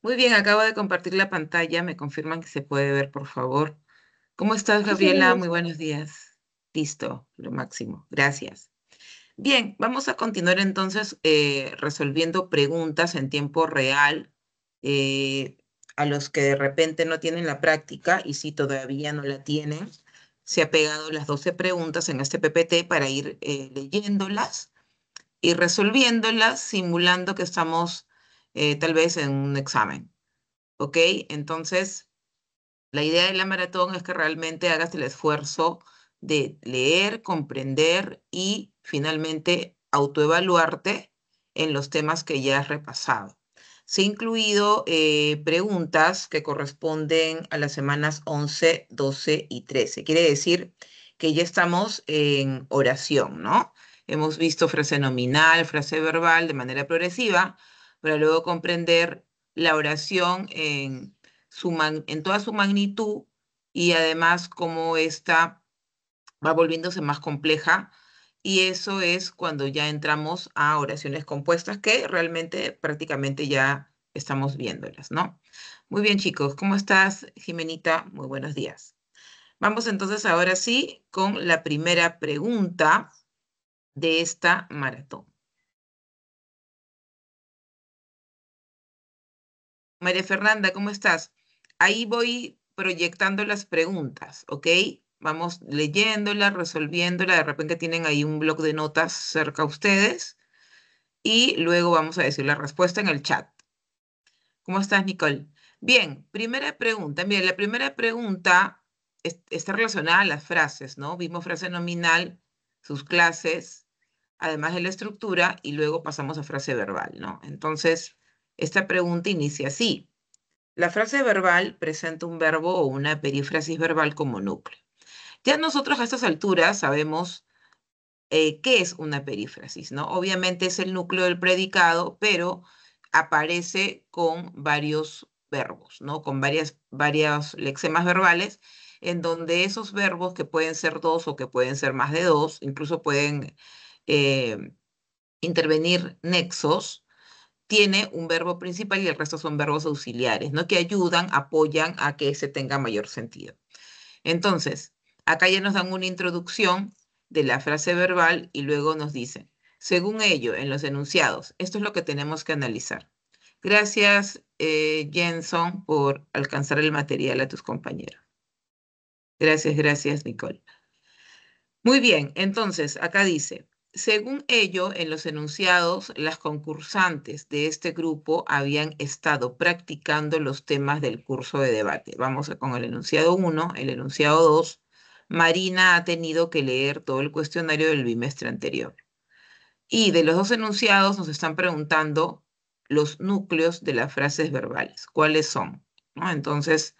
Muy bien, acabo de compartir la pantalla. Me confirman que se puede ver, por favor. ¿Cómo estás, Sí, sí, Gabriela? vemos. Muy buenos días. Listo, lo máximo. Gracias. Bien, vamos a continuar entonces resolviendo preguntas en tiempo real eh, a los que de repente no tienen la práctica y si todavía no la tienen. Se ha pegado las 12 preguntas en este PPT para ir leyéndolas y resolviéndolas, simulando que estamos tal vez en un examen. ¿Ok? Entonces, la idea de la maratón es que realmente hagas el esfuerzo de leer, comprender y finalmente autoevaluarte en los temas que ya has repasado. Se ha incluido preguntas que corresponden a las semanas 11, 12 y 13. Quiere decir que ya estamos en oración, ¿no? Hemos visto frase nominal, frase verbal de manera progresiva, para luego comprender la oración en toda su magnitud y además cómo esta va volviéndose más compleja. Y eso es cuando ya entramos a oraciones compuestas que realmente prácticamente ya estamos viéndolas, ¿no? Muy bien, chicos. ¿Cómo estás, Jimenita? Muy buenos días. Vamos entonces ahora sí con la primera pregunta de esta maratón. María Fernanda, ¿cómo estás? Ahí voy proyectando las preguntas, ¿ok? Vamos leyéndolas, resolviéndolas. De repente tienen ahí un bloc de notas cerca a ustedes y luego vamos a decir la respuesta en el chat. ¿Cómo estás, Nicole? Bien, primera pregunta. Mira, la primera pregunta está relacionada a las frases, ¿no? Vimos frase nominal, sus clases, además de la estructura, y luego pasamos a frase verbal, ¿no? Entonces, esta pregunta inicia así. La frase verbal presenta un verbo o una perífrasis verbal como núcleo. Ya nosotros a estas alturas sabemos qué es una perífrasis, ¿no? Obviamente es el núcleo del predicado, pero aparece con varios verbos, ¿no? Con varias lexemas verbales, en donde esos verbos que pueden ser dos o que pueden ser más de dos, incluso pueden eh, intervenir nexos, tiene un verbo principal y el resto son verbos auxiliares, ¿no? Que ayudan, apoyan a que se tenga mayor sentido. Entonces, acá ya nos dan una introducción de la frase verbal y luego nos dicen, según ello, en los enunciados, esto es lo que tenemos que analizar. Gracias, Jenson, por alcanzar el material a tus compañeros. Gracias, Nicole. Muy bien, entonces acá dice, según ello, en los enunciados, las concursantes de este grupo habían estado practicando los temas del curso de debate. Con el enunciado 1, el enunciado 2. Marina ha tenido que leer todo el cuestionario del bimestre anterior. Y de los dos enunciados nos están preguntando los núcleos de las frases verbales. ¿Cuáles son? ¿No? Entonces,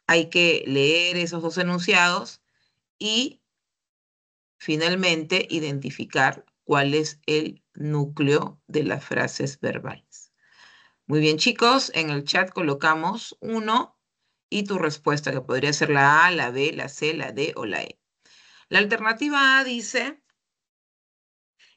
hay que leer esos dos enunciados y finalmente, identificar cuál es el núcleo de las frases verbales. Muy bien, chicos, en el chat colocamos uno y tu respuesta, que podría ser la A, la B, la C, la D o la E. La alternativa A dice,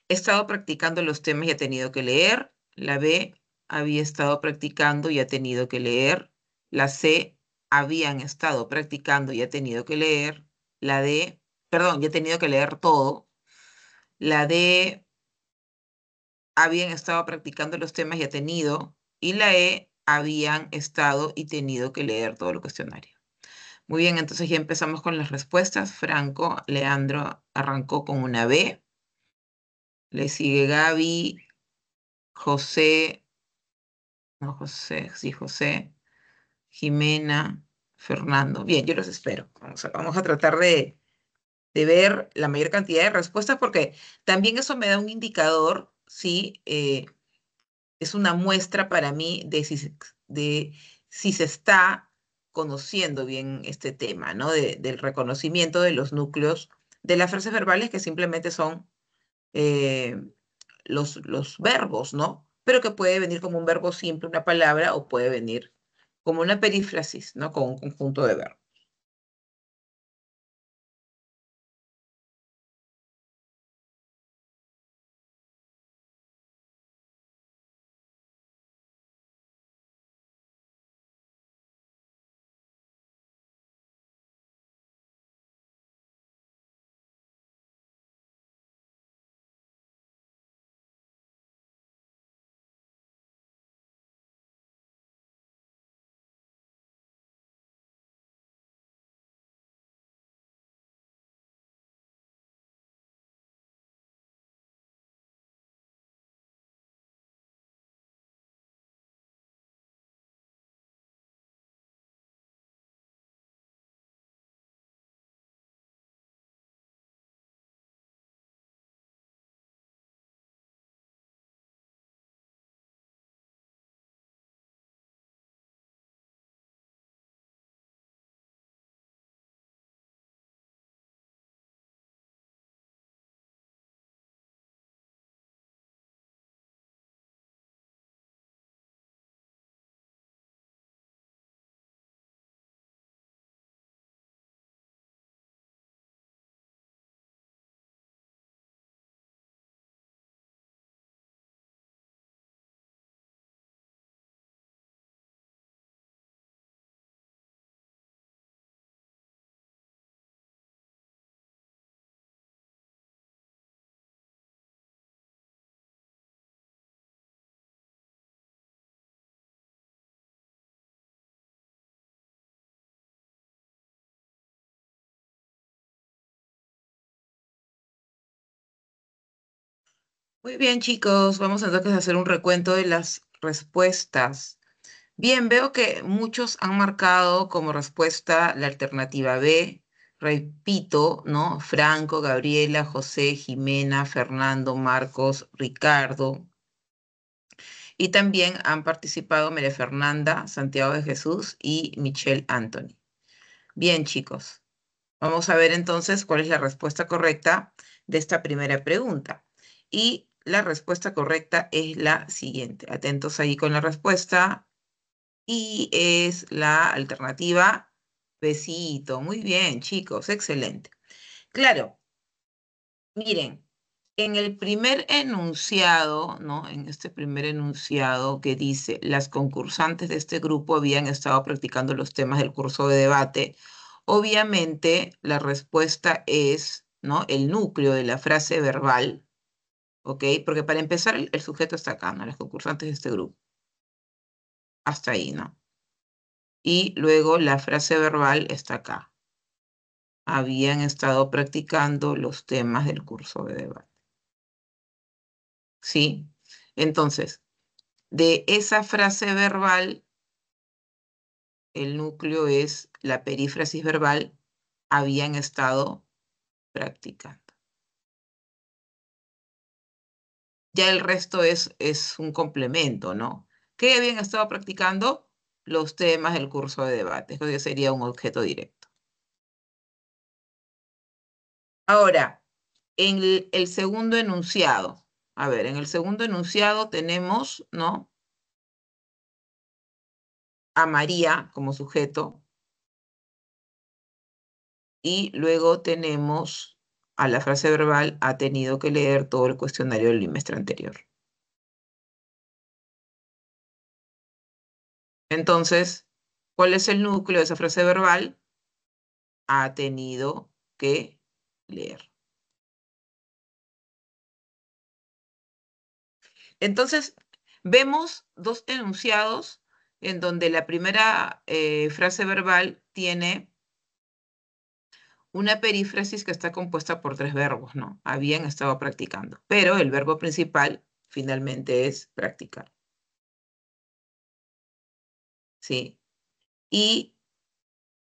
he estado practicando los temas y he tenido que leer. La B, había estado practicando y ha tenido que leer. La C, habían estado practicando y ha tenido que leer. La D, perdón, ya he tenido que leer todo. La D, habían estado practicando los temas y ha tenido, y la E, habían estado y tenido que leer todo el cuestionario. Muy bien, entonces ya empezamos con las respuestas. Franco, Leandro arrancó con una B, le sigue Gaby, José, no José, sí José, Jimena, Fernando. Bien, yo los espero. Vamos a tratar de ver la mayor cantidad de respuestas porque también eso me da un indicador si es una muestra para mí de si se está conociendo bien este tema, ¿no? Del reconocimiento de los núcleos de las frases verbales que simplemente son eh, los verbos, ¿no? Pero que puede venir como un verbo simple, una palabra, o puede venir como una perífrasis, ¿no? Con un conjunto de verbos. Muy bien, chicos, vamos entonces a hacer un recuento de las respuestas. Bien, veo que muchos han marcado como respuesta la alternativa B. Repito, ¿no? Franco, Gabriela, José, Jimena, Fernando, Marcos, Ricardo. Y también han participado María Fernanda, Santiago de Jesús y Michelle Anthony. Bien, chicos, vamos a ver entonces cuál es la respuesta correcta de esta primera pregunta. Y la respuesta correcta es la siguiente. Atentos ahí con la respuesta. Y es la alternativa besito. Muy bien, chicos, excelente. Claro, miren, en el primer enunciado, ¿no? En este primer enunciado que dice, las concursantes de este grupo habían estado practicando los temas del curso de debate. Obviamente, la respuesta es, ¿no? El núcleo de la frase verbal, ¿ok? Porque para empezar, el sujeto está acá, ¿no? Las concursantes de este grupo. Hasta ahí, ¿no? Y luego la frase verbal está acá. Habían estado practicando los temas del curso de debate. ¿Sí? Entonces, de esa frase verbal, el núcleo es la perífrasis verbal, habían estado practicando. Ya el resto es un complemento, ¿no? ¿Qué habían estado practicando? Los temas del curso de debate. Eso ya sería un objeto directo. Ahora, en el segundo enunciado. A ver, en el segundo enunciado tenemos, ¿no? A María como sujeto y luego tenemos a la frase verbal ha tenido que leer todo el cuestionario del bimestre anterior. Entonces, ¿cuál es el núcleo de esa frase verbal? Ha tenido que leer. Entonces, vemos dos enunciados en donde la primera frase verbal tiene una perífrasis que está compuesta por tres verbos, ¿no? Habían estado practicando, pero el verbo principal finalmente es practicar, ¿sí? Y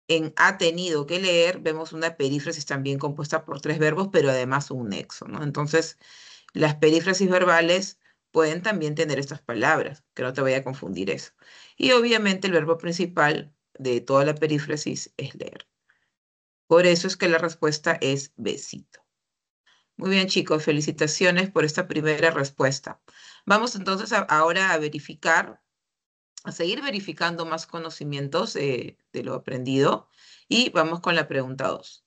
en ha tenido que leer vemos una perífrasis también compuesta por tres verbos, pero además un nexo, ¿no? Entonces, las perífrasis verbales pueden también tener estas palabras, que no te vaya a confundir eso. Y obviamente el verbo principal de toda la perífrasis es leer. Por eso es que la respuesta es besito. Muy bien, chicos, felicitaciones por esta primera respuesta. Vamos entonces ahora a verificar, a seguir verificando más conocimientos de lo aprendido y vamos con la pregunta 2.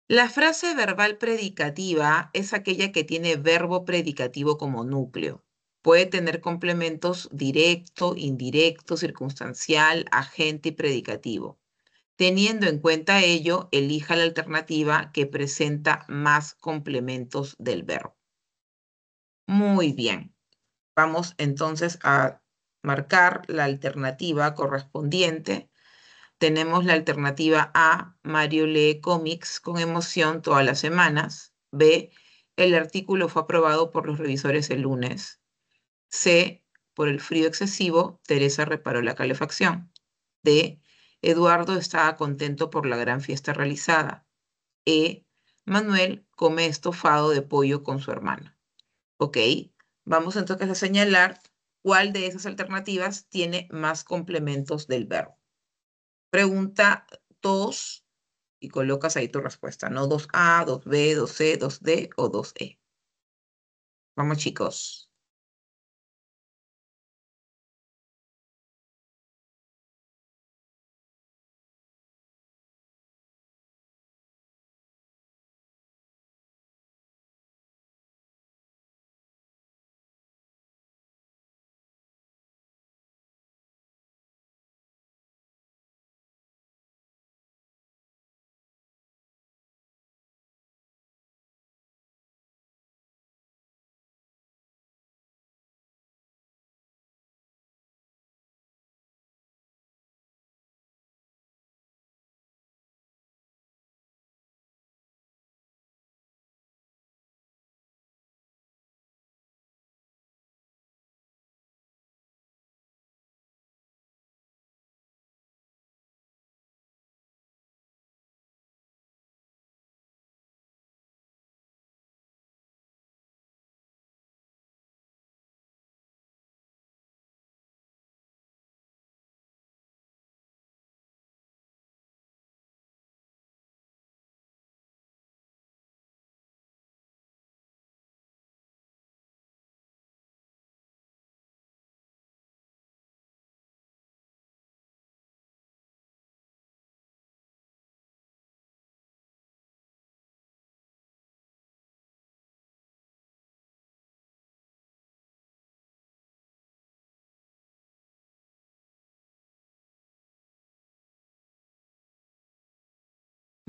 La frase verbal predicativa es aquella que tiene verbo predicativo como núcleo. Puede tener complementos directo, indirecto, circunstancial, agente y predicativo. Teniendo en cuenta ello, elija la alternativa que presenta más complementos del verbo. Muy bien. Vamos entonces a marcar la alternativa correspondiente. Tenemos la alternativa A, Mario lee cómics con emoción todas las semanas. B, el artículo fue aprobado por los revisores el lunes. C, por el frío excesivo, Teresa reparó la calefacción. D, Eduardo estaba contento por la gran fiesta realizada. E, Manuel come estofado de pollo con su hermano. Ok, vamos entonces a señalar cuál de esas alternativas tiene más complementos del verbo. Pregunta 2 y colocas ahí tu respuesta, ¿no? 2A, 2B, 2C, 2D o 2E. Vamos, chicos.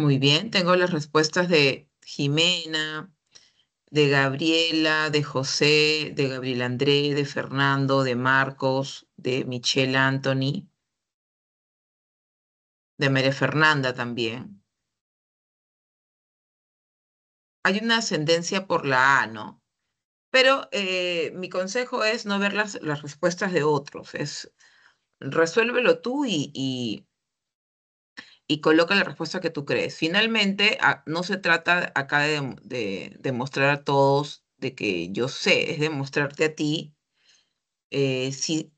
Muy bien, tengo las respuestas de Jimena, de Gabriela, de José, de Gabriel André, de Fernando, de Marcos, de Michelle Anthony, de María Fernanda también. Hay una ascendencia por la A, ¿no? Pero mi consejo es no ver las respuestas de otros, es resuélvelo tú y coloca la respuesta que tú crees. Finalmente, no se trata acá de demostrar a todos de que yo sé, es demostrarte a ti si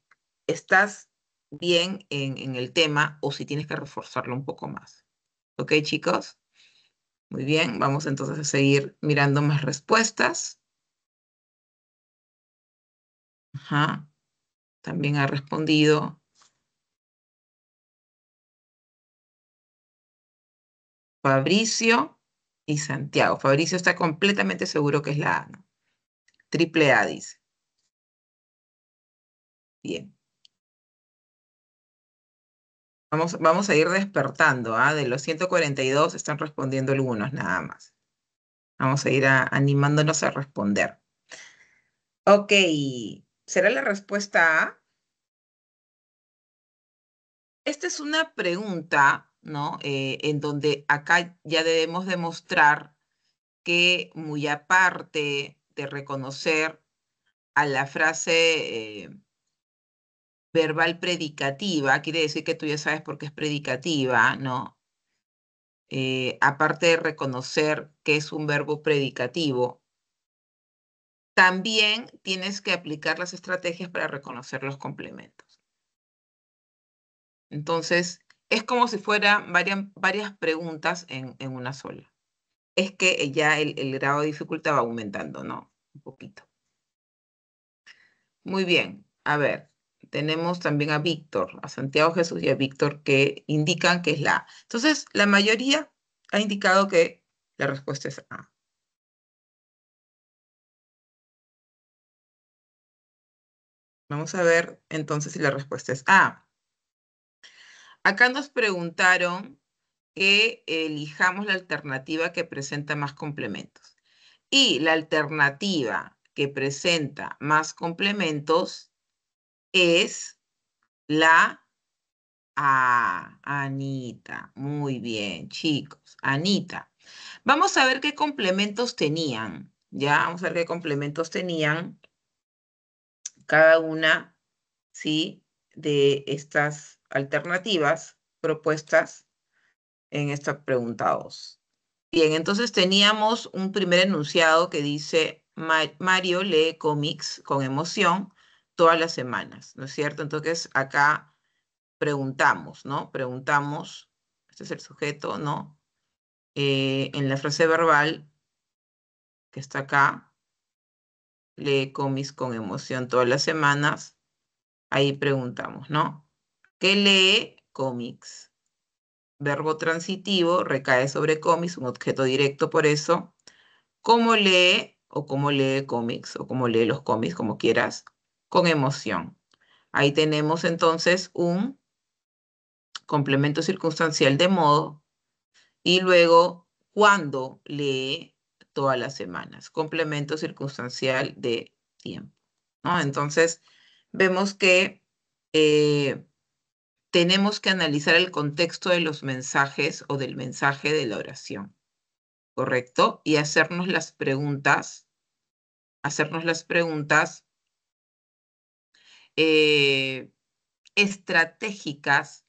estás bien en el tema o si tienes que reforzarlo un poco más. ¿Ok, chicos? Muy bien, vamos entonces a seguir mirando más respuestas. Ajá, también ha respondido Fabricio y Santiago. Fabricio está completamente seguro que es la A, ¿no? Triple A dice. Bien. Vamos a ir despertando, ¿ah? De los 142 están respondiendo algunos nada más. Vamos a ir animándonos a responder. Ok, ¿será la respuesta A? Esta es una pregunta, ¿no? En donde acá ya debemos demostrar que muy aparte de reconocer a la frase verbal predicativa, quiere decir que tú ya sabes por qué es predicativa, ¿no? Aparte de reconocer que es un verbo predicativo, también tienes que aplicar las estrategias para reconocer los complementos. Entonces, es como si fueran varias preguntas en una sola. Es que ya el grado de dificultad va aumentando, ¿no? Un poquito. Muy bien. A ver, tenemos también a Víctor, a Santiago Jesús y a Víctor que indican que es la A. Entonces, la mayoría ha indicado que la respuesta es A. Vamos a ver entonces si la respuesta es A. Acá nos preguntaron que elijamos la alternativa que presenta más complementos. Y la alternativa que presenta más complementos es la A. Anita. Muy bien, chicos. Anita. Vamos a ver qué complementos tenían. Ya, vamos a ver qué complementos tenían cada una, ¿sí? De estas alternativas propuestas en esta pregunta 2. Bien, entonces teníamos un primer enunciado que dice, Mario lee cómics con emoción todas las semanas, ¿no es cierto? Entonces acá preguntamos, ¿no? Preguntamos, este es el sujeto, ¿no? En la frase verbal que está acá, lee cómics con emoción todas las semanas, ahí preguntamos, ¿no? ¿Qué lee? Cómics. Verbo transitivo recae sobre cómics, un objeto directo por eso. ¿Cómo lee o cómo lee cómics o cómo lee los cómics, como quieras? Con emoción. Ahí tenemos entonces un complemento circunstancial de modo y luego cuándo lee todas las semanas. Complemento circunstancial de tiempo, ¿no? Entonces vemos que tenemos que analizar el contexto de los mensajes o del mensaje de la oración, ¿correcto? Y hacernos las preguntas eh, estratégicas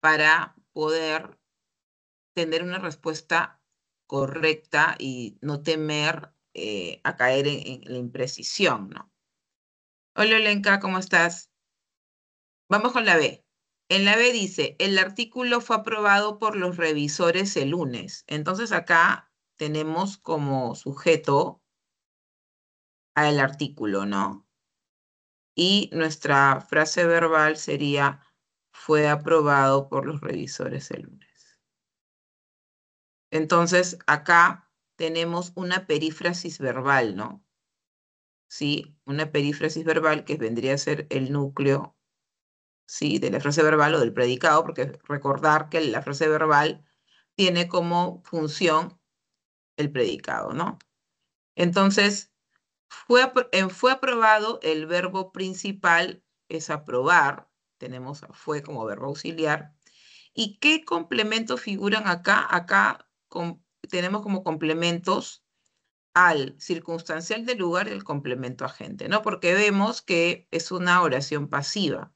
para poder tener una respuesta correcta y no temer a caer en la imprecisión, ¿no? Hola, Lenka, ¿cómo estás? Vamos con la B. En la B dice, el artículo fue aprobado por los revisores el lunes. Entonces acá tenemos como sujeto al artículo, ¿no? Y nuestra frase verbal sería, fue aprobado por los revisores el lunes. Entonces acá tenemos una perífrasis verbal, ¿no? Sí, una perífrasis verbal que vendría a ser el núcleo, sí, de la frase verbal o del predicado, porque recordar que la frase verbal tiene como función el predicado, ¿no? Entonces, fue aprobado, el verbo principal es aprobar, tenemos a fue como verbo auxiliar. ¿Y qué complementos figuran acá? Acá tenemos como complementos al circunstancial del lugar y el complemento agente, ¿no? Porque vemos que es una oración pasiva.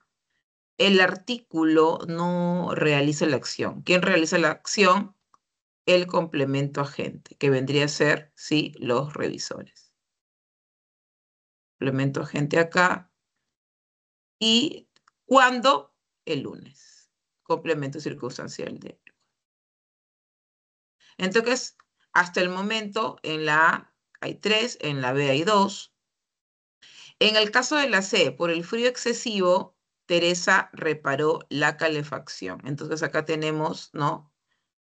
El artículo no realiza la acción. ¿Quién realiza la acción? El complemento agente, que vendría a ser, sí, los revisores. Complemento agente acá. ¿Y cuándo? El lunes. Complemento circunstancial de. Entonces, hasta el momento, en la A hay 3, en la B hay 2. En el caso de la C, por el frío excesivo, Teresa reparó la calefacción. Entonces acá tenemos, ¿no?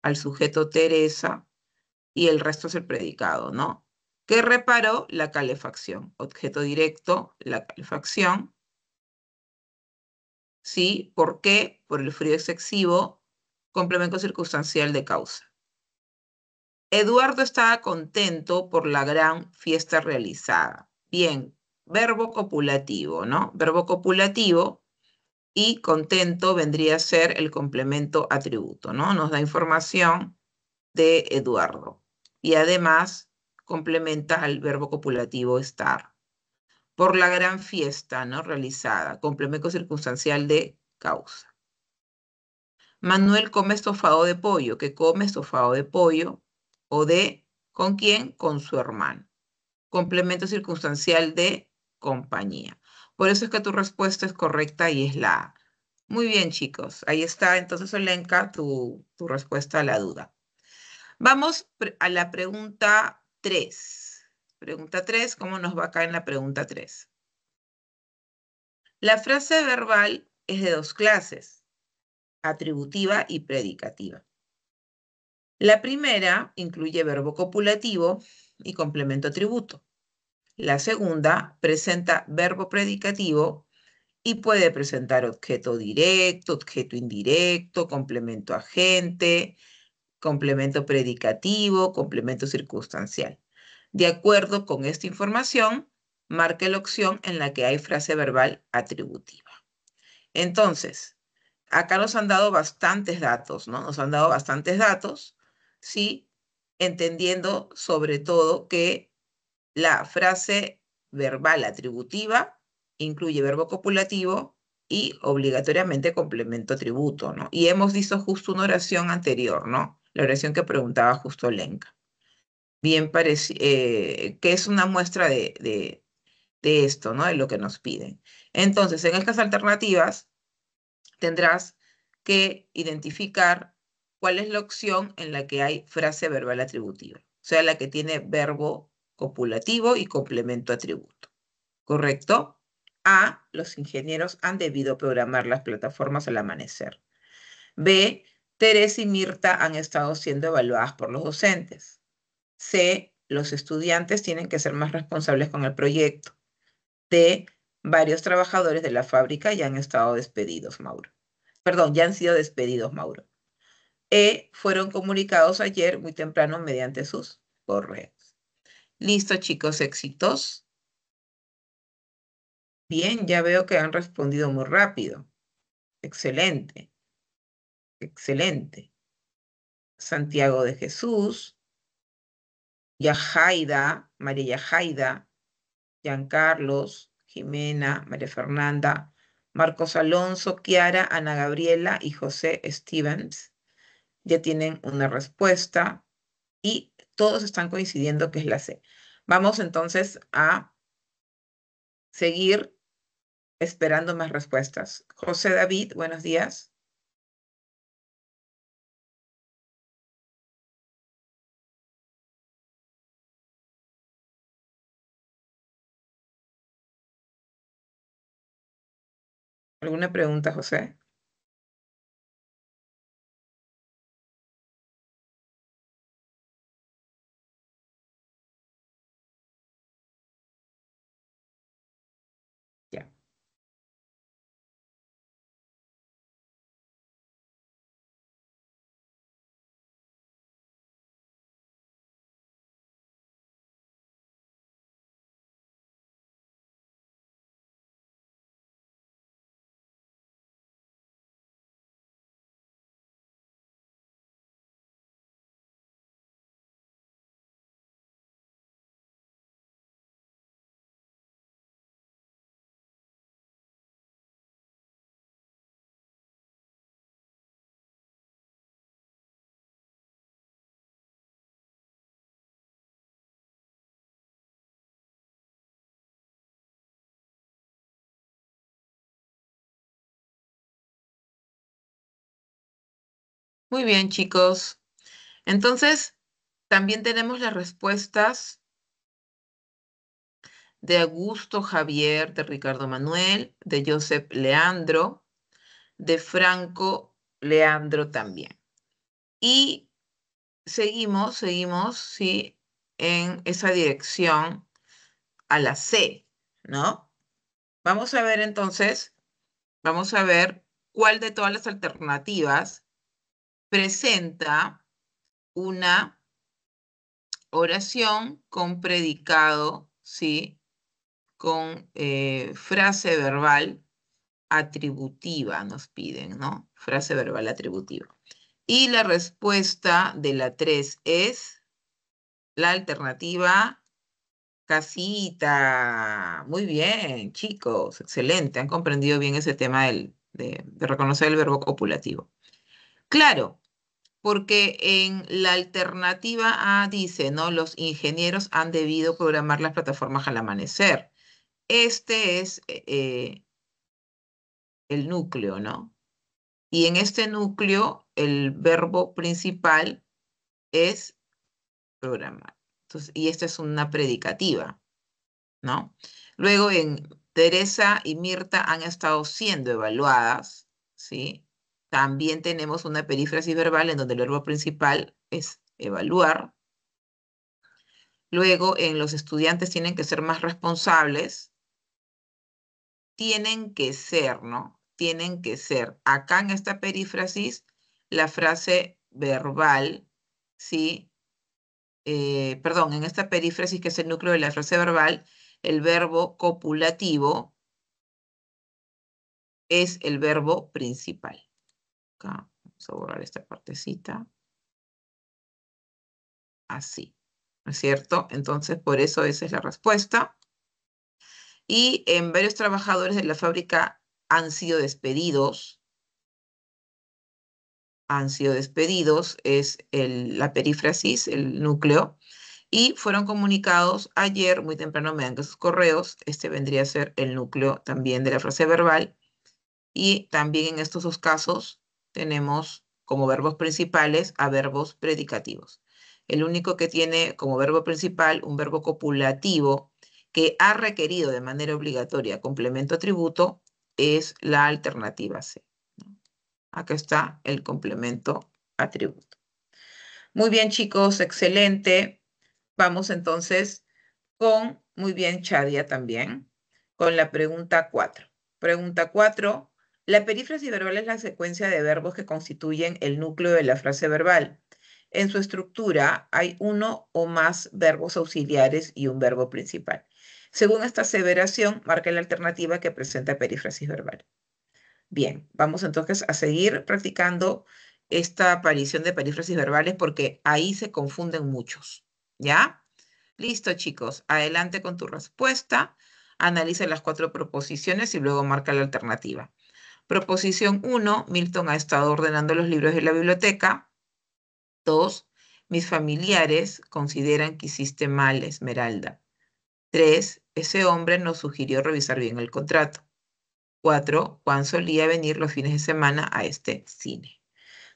Al sujeto Teresa y el resto es el predicado, ¿no? ¿Qué reparó? La calefacción. Objeto directo, la calefacción. ¿Sí? ¿Por qué? Por el frío excesivo. Complemento circunstancial de causa. Eduardo estaba contento por la gran fiesta realizada. Bien, verbo copulativo, ¿no? Verbo copulativo y contento vendría a ser el complemento atributo, ¿no? Nos da información de Eduardo. Y además complementa al verbo copulativo estar. Por la gran fiesta, ¿no? Realizada. Complemento circunstancial de causa. Manuel come estofado de pollo. ¿Qué come estofado de pollo? O de, ¿con quién? Con su hermano. Complemento circunstancial de compañía. Por eso es que tu respuesta es correcta y es la A. Muy bien, chicos. Ahí está, entonces, Olenka, tu respuesta a la duda. Vamos a la pregunta 3. Pregunta 3, ¿cómo nos va acá en la pregunta 3? La frase verbal es de dos clases, atributiva y predicativa. La primera incluye verbo copulativo y complemento atributo. La segunda presenta verbo predicativo y puede presentar objeto directo, objeto indirecto, complemento agente, complemento predicativo, complemento circunstancial. De acuerdo con esta información, marque la opción en la que hay frase verbal atributiva. Entonces, acá nos han dado bastantes datos, ¿no? Nos han dado bastantes datos, ¿sí? Entendiendo sobre todo que la frase verbal atributiva incluye verbo copulativo y obligatoriamente complemento atributo, ¿no? Y hemos visto justo una oración anterior, ¿no? La oración que preguntaba justo Lenka. Bien que es una muestra de esto, ¿no? De lo que nos piden. Entonces, en estas alternativas tendrás que identificar cuál es la opción en la que hay frase verbal atributiva, o sea, la que tiene verbo copulativo y complemento atributo. ¿Correcto? A, los ingenieros han debido programar las plataformas al amanecer. B, Teresa y Mirta han estado siendo evaluadas por los docentes. C, los estudiantes tienen que ser más responsables con el proyecto. D, varios trabajadores de la fábrica ya han estado despedidos, Mauro. Perdón, ya han sido despedidos, Mauro. E, fueron comunicados ayer muy temprano mediante sus correos. Listo, chicos, éxitos. Bien, ya veo que han respondido muy rápido. Excelente, excelente. Santiago de Jesús, Yajaida, María Yajaida, Giancarlos, Jimena, María Fernanda, Marcos Alonso, Kiara, Ana Gabriela y José Stevens. Ya tienen una respuesta y todos están coincidiendo que es la C. Vamos entonces a seguir esperando más respuestas. José David, buenos días. ¿Alguna pregunta, José? Ya. Muy bien, chicos. Entonces, también tenemos las respuestas de Augusto Javier, de Ricardo Manuel, de Joseph Leandro, de Franco Leandro también. Y seguimos, sí, en esa dirección a la C, ¿no? Vamos a ver entonces, vamos a ver cuál de todas las alternativas presenta una oración con predicado, ¿sí? Con frase verbal atributiva, nos piden, ¿no? Frase verbal atributiva. Y la respuesta de la 3 es la alternativa casita. Muy bien, chicos, excelente. Han comprendido bien ese tema de reconocer el verbo copulativo. Claro, porque en la alternativa A dice, ¿no? Los ingenieros han debido programar las plataformas al amanecer. Este es el núcleo, ¿no? Y en este núcleo, el verbo principal es programar. Entonces, y esta es una predicativa, ¿no? Luego en Teresa y Mirta han estado siendo evaluadas, ¿sí? También tenemos una perífrasis verbal en donde el verbo principal es evaluar. Luego en los estudiantes tienen que ser más responsables. Tienen que ser, ¿no? Tienen que ser. Acá en esta perífrasis, la frase verbal, ¿sí? Perdón, en esta perífrasis que es el núcleo de la frase verbal, el verbo copulativo es el verbo principal. Acá vamos a borrar esta partecita. Así, ¿no es cierto? Entonces, por eso esa es la respuesta. Y en varios trabajadores de la fábrica han sido despedidos. Han sido despedidos, es la perífrasis, el núcleo, y fueron comunicados ayer muy temprano mediante sus correos. Este vendría a ser el núcleo también de la frase verbal. Y también en estos dos casos tenemos como verbos principales a verbos predicativos. El único que tiene como verbo principal un verbo copulativo que ha requerido de manera obligatoria complemento atributo es la alternativa C. Acá está el complemento atributo. Muy bien, chicos, excelente. Vamos entonces con, muy bien, Chadia también, con la pregunta 4. Pregunta 4. La perífrasis verbal es la secuencia de verbos que constituyen el núcleo de la frase verbal. En su estructura hay uno o más verbos auxiliares y un verbo principal. Según esta aseveración, marca la alternativa que presenta perífrasis verbal. Bien, vamos entonces a seguir practicando esta aparición de perífrasis verbales porque ahí se confunden muchos. ¿Ya? Listo, chicos. Adelante con tu respuesta. Analiza las 4 proposiciones y luego marca la alternativa. Proposición 1, Milton ha estado ordenando los libros de la biblioteca. 2, mis familiares consideran que hiciste mal, Esmeralda. 3, ese hombre nos sugirió revisar bien el contrato. 4, Juan solía venir los fines de semana a este cine.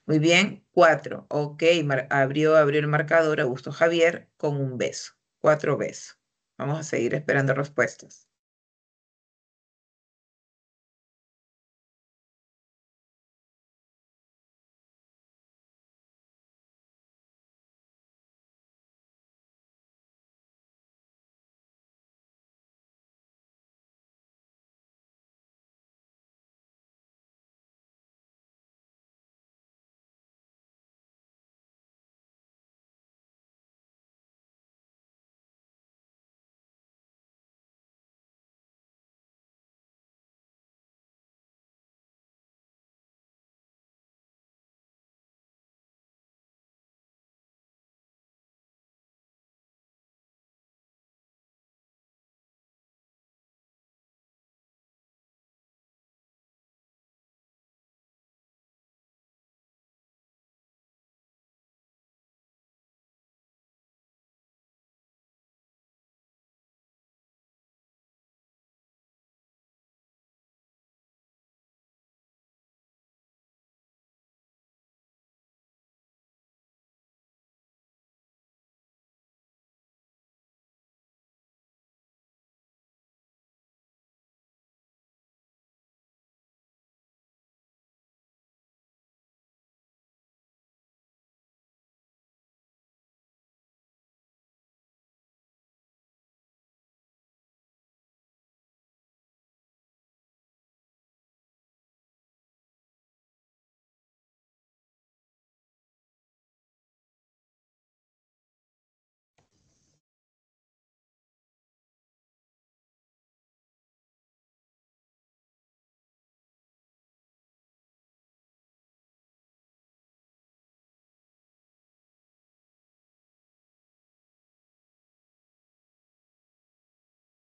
Muy bien, 4. Ok, abrió el marcador Augusto Javier con un beso. 4 besos. Vamos a seguir esperando respuestas.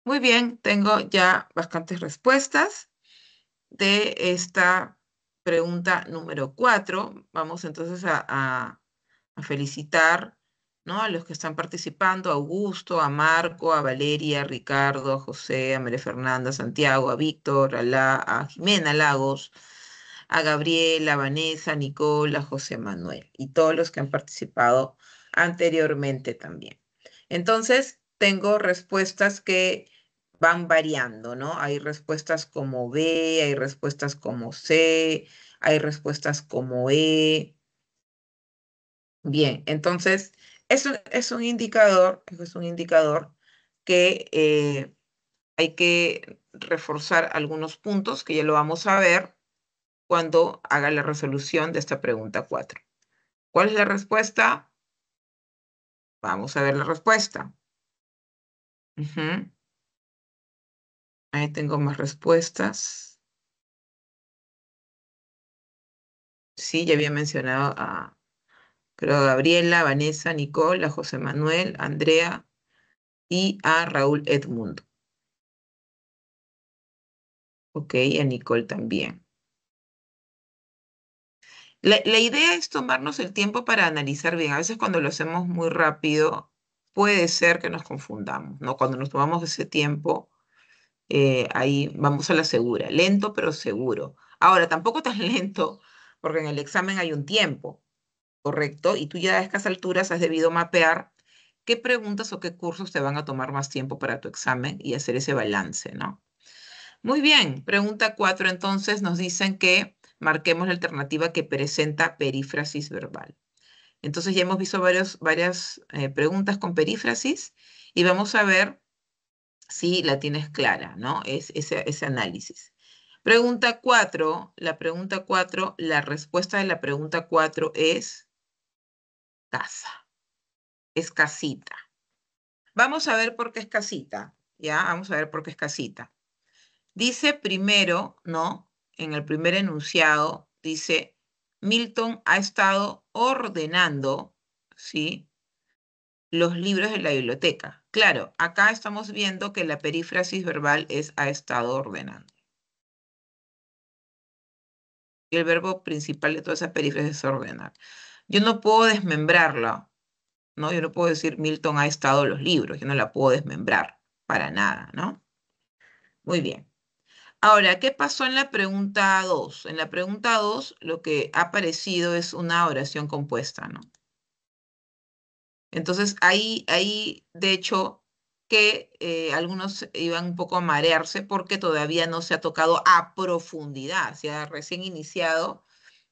Muy bien, tengo ya bastantes respuestas de esta pregunta número 4. Vamos entonces a felicitar, ¿no?, a los que están participando: a Augusto, a Marco, a Valeria, a Ricardo, a José, a María Fernanda, a Santiago, a Víctor, a Jimena Lagos, a Gabriela, a Vanessa, a Nicole, a José Manuel y todos los que han participado anteriormente también. Entonces, tengo respuestas que van variando, ¿no? Hay respuestas como B, hay respuestas como C, hay respuestas como E. Bien, entonces, eso es un indicador que hay que reforzar algunos puntos que ya lo vamos a ver cuando haga la resolución de esta pregunta 4. ¿Cuál es la respuesta? Vamos a ver la respuesta. Ujú. Ahí tengo más respuestas. Sí, ya había mencionado creo, a Gabriela, Vanessa, Nicole, a José Manuel, a Andrea y a Raúl Edmundo. Ok, a Nicole también. La idea es tomarnos el tiempo para analizar bien. A veces cuando lo hacemos muy rápido, puede ser que nos confundamos, ¿no? Cuando nos tomamos ese tiempo, ahí vamos a la segura. Lento, pero seguro. Ahora, tampoco tan lento, porque en el examen hay un tiempo, ¿correcto? Y tú ya a estas alturas has debido mapear qué preguntas o qué cursos te van a tomar más tiempo para tu examen y hacer ese balance, ¿no? Muy bien, pregunta 4. Entonces nos dicen que marquemos la alternativa que presenta perífrasis verbal. Entonces ya hemos visto varias preguntas con perífrasis y vamos a ver si la tienes clara, ¿no? Es ese análisis. Pregunta 4, la respuesta de la pregunta 4 es casa, es casita. Vamos a ver por qué es casita, ¿ya? Vamos a ver por qué es casita. Dice primero, ¿no? En el primer enunciado, dice: Milton ha estado ordenando, ¿sí?, los libros de la biblioteca. Claro, acá estamos viendo que la perífrasis verbal es ha estado ordenando. Y el verbo principal de toda esa perífrasis es ordenar. Yo no puedo desmembrarla, ¿no? Yo no puedo decir Milton ha estado los libros, yo no la puedo desmembrar para nada, ¿no? Muy bien. Ahora, ¿qué pasó en la pregunta 2? En la pregunta 2 lo que ha aparecido es una oración compuesta, ¿no? Entonces, ahí de hecho, que algunos iban un poco a marearse porque todavía no se ha tocado a profundidad, se ha recién iniciado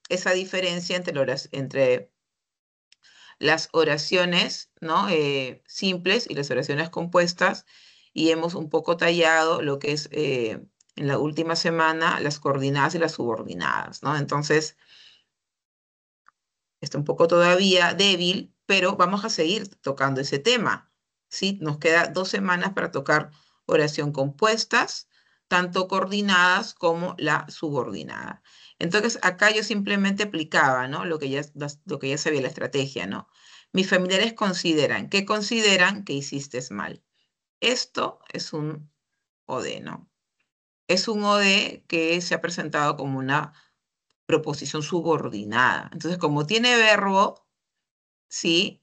esa diferencia entre las oraciones, ¿no?, simples y las oraciones compuestas, y hemos un poco tallado lo que es en la última semana las coordinadas y las subordinadas, ¿no? Entonces, está un poco todavía débil, pero vamos a seguir tocando ese tema, ¿sí? Nos queda 2 semanas para tocar oración compuestas, tanto coordinadas como la subordinada. Entonces, acá yo simplemente aplicaba, ¿no?, lo que ya sabía, la estrategia, ¿no? Mis familiares consideran. ¿Qué consideran? Que hiciste mal. Esto es un OD, ¿no? Es un OD que se ha presentado como una proposición subordinada. Entonces, como tiene verbo, ¿sí?,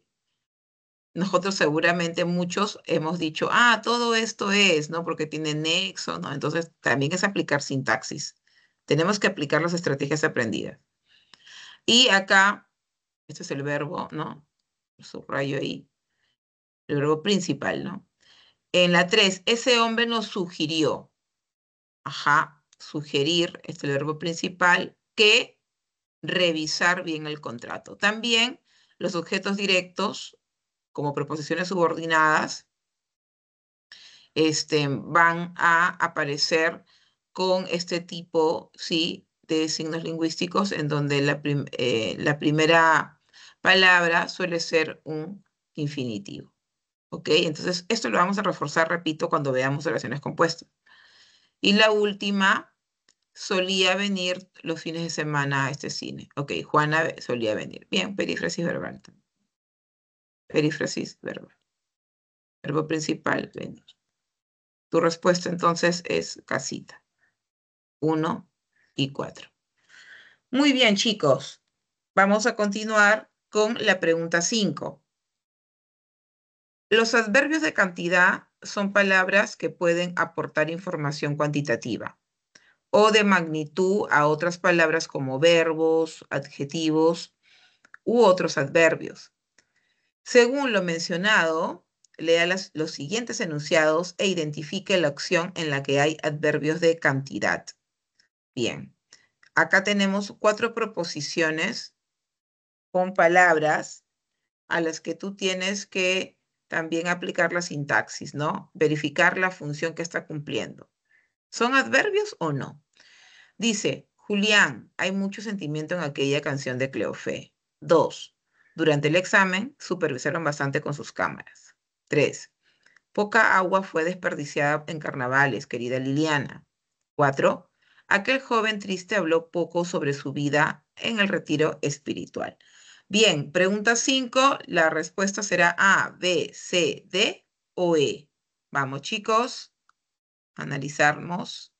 nosotros seguramente muchos hemos dicho, todo esto es, ¿no?, porque tiene nexo, ¿no? Entonces, también es aplicar sintaxis. Tenemos que aplicar las estrategias aprendidas. Y acá, este es el verbo, ¿no? Subrayo ahí, el verbo principal, ¿no? En la 3, ese hombre nos sugirió. Ajá, sugerir, este es el verbo principal, que revisar bien el contrato. También los objetos directos, como preposiciones subordinadas, van a aparecer con este tipo, ¿sí?, de signos lingüísticos en donde la primera palabra suele ser un infinitivo. ¿Ok? Entonces, esto lo vamos a reforzar, repito, cuando veamos oraciones compuestas. Y la última, solía venir los fines de semana a este cine. Ok, Juana solía venir. Bien, perífrasis verbal. Perífrasis verbal. Verbo principal, venir. Tu respuesta entonces es casita. 1 y 4. Muy bien, chicos. Vamos a continuar con la pregunta 5. Los adverbios de cantidad son palabras que pueden aportar información cuantitativa o de magnitud a otras palabras como verbos, adjetivos u otros adverbios. Según lo mencionado, lea los siguientes enunciados e identifique la opción en la que hay adverbios de cantidad. Bien, acá tenemos 4 proposiciones con palabras a las que tú tienes que también aplicar la sintaxis, ¿no? Verificar la función que está cumpliendo. ¿Son adverbios o no? Dice, Julián, hay mucho sentimiento en aquella canción de Cleofé. 2. Durante el examen, supervisaron bastante con sus cámaras. 3. Poca agua fue desperdiciada en carnavales, querida Liliana. 4. Aquel joven triste habló poco sobre su vida en el retiro espiritual. Bien, pregunta 5, la respuesta será A, B, C, D o E. Vamos, chicos, a analizarnos.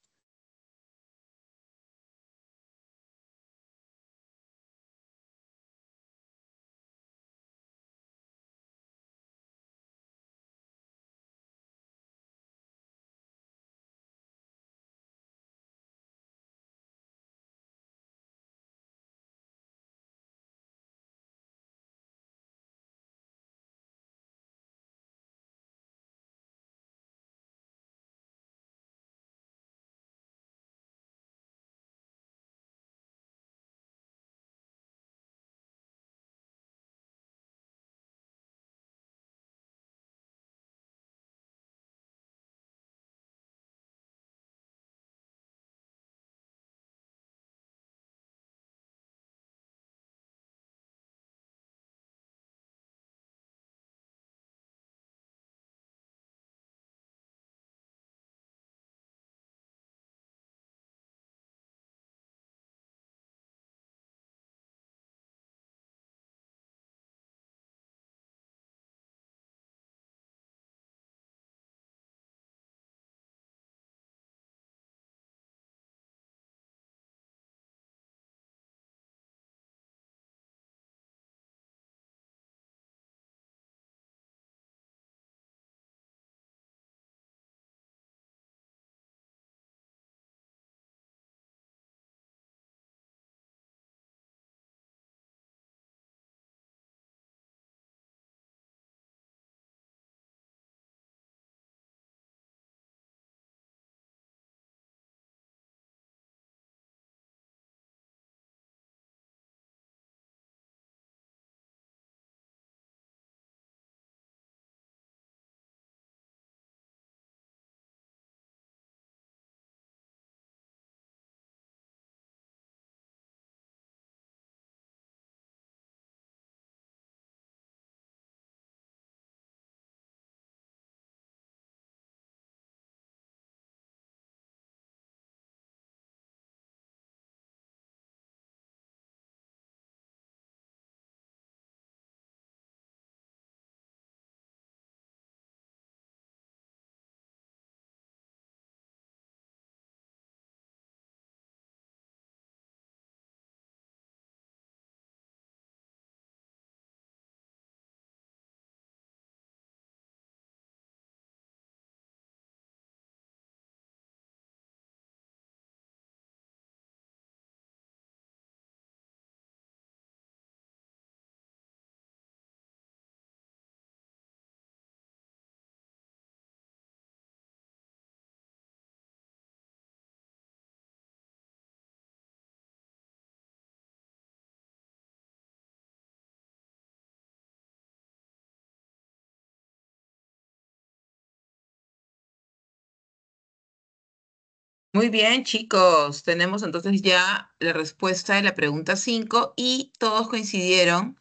Muy bien, chicos. Tenemos entonces ya la respuesta de la pregunta 5 y todos coincidieron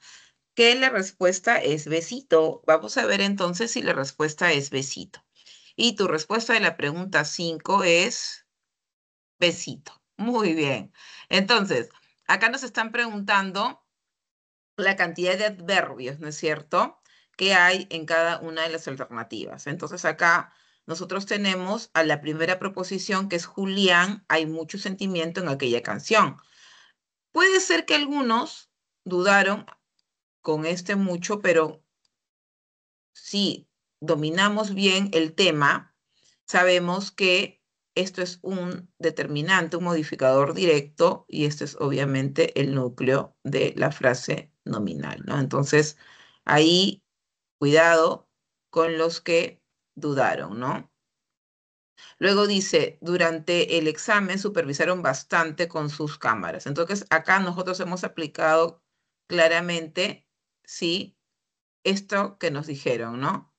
que la respuesta es besito. Vamos a ver entonces si la respuesta es besito. Y tu respuesta de la pregunta 5 es besito. Muy bien. Entonces, acá nos están preguntando la cantidad de adverbios, ¿no es cierto?, que hay en cada una de las alternativas. Entonces acá nosotros tenemos a la primera proposición, que es Julián, hay mucho sentimiento en aquella canción. Puede ser que algunos dudaron con este mucho, pero si dominamos bien el tema, sabemos que esto es un determinante, un modificador directo, y este es obviamente el núcleo de la frase nominal, ¿no? Entonces, ahí, cuidado con los que dudaron, ¿no? Luego dice, durante el examen supervisaron bastante con sus cámaras. Entonces, acá nosotros hemos aplicado claramente, sí, esto que nos dijeron, ¿no?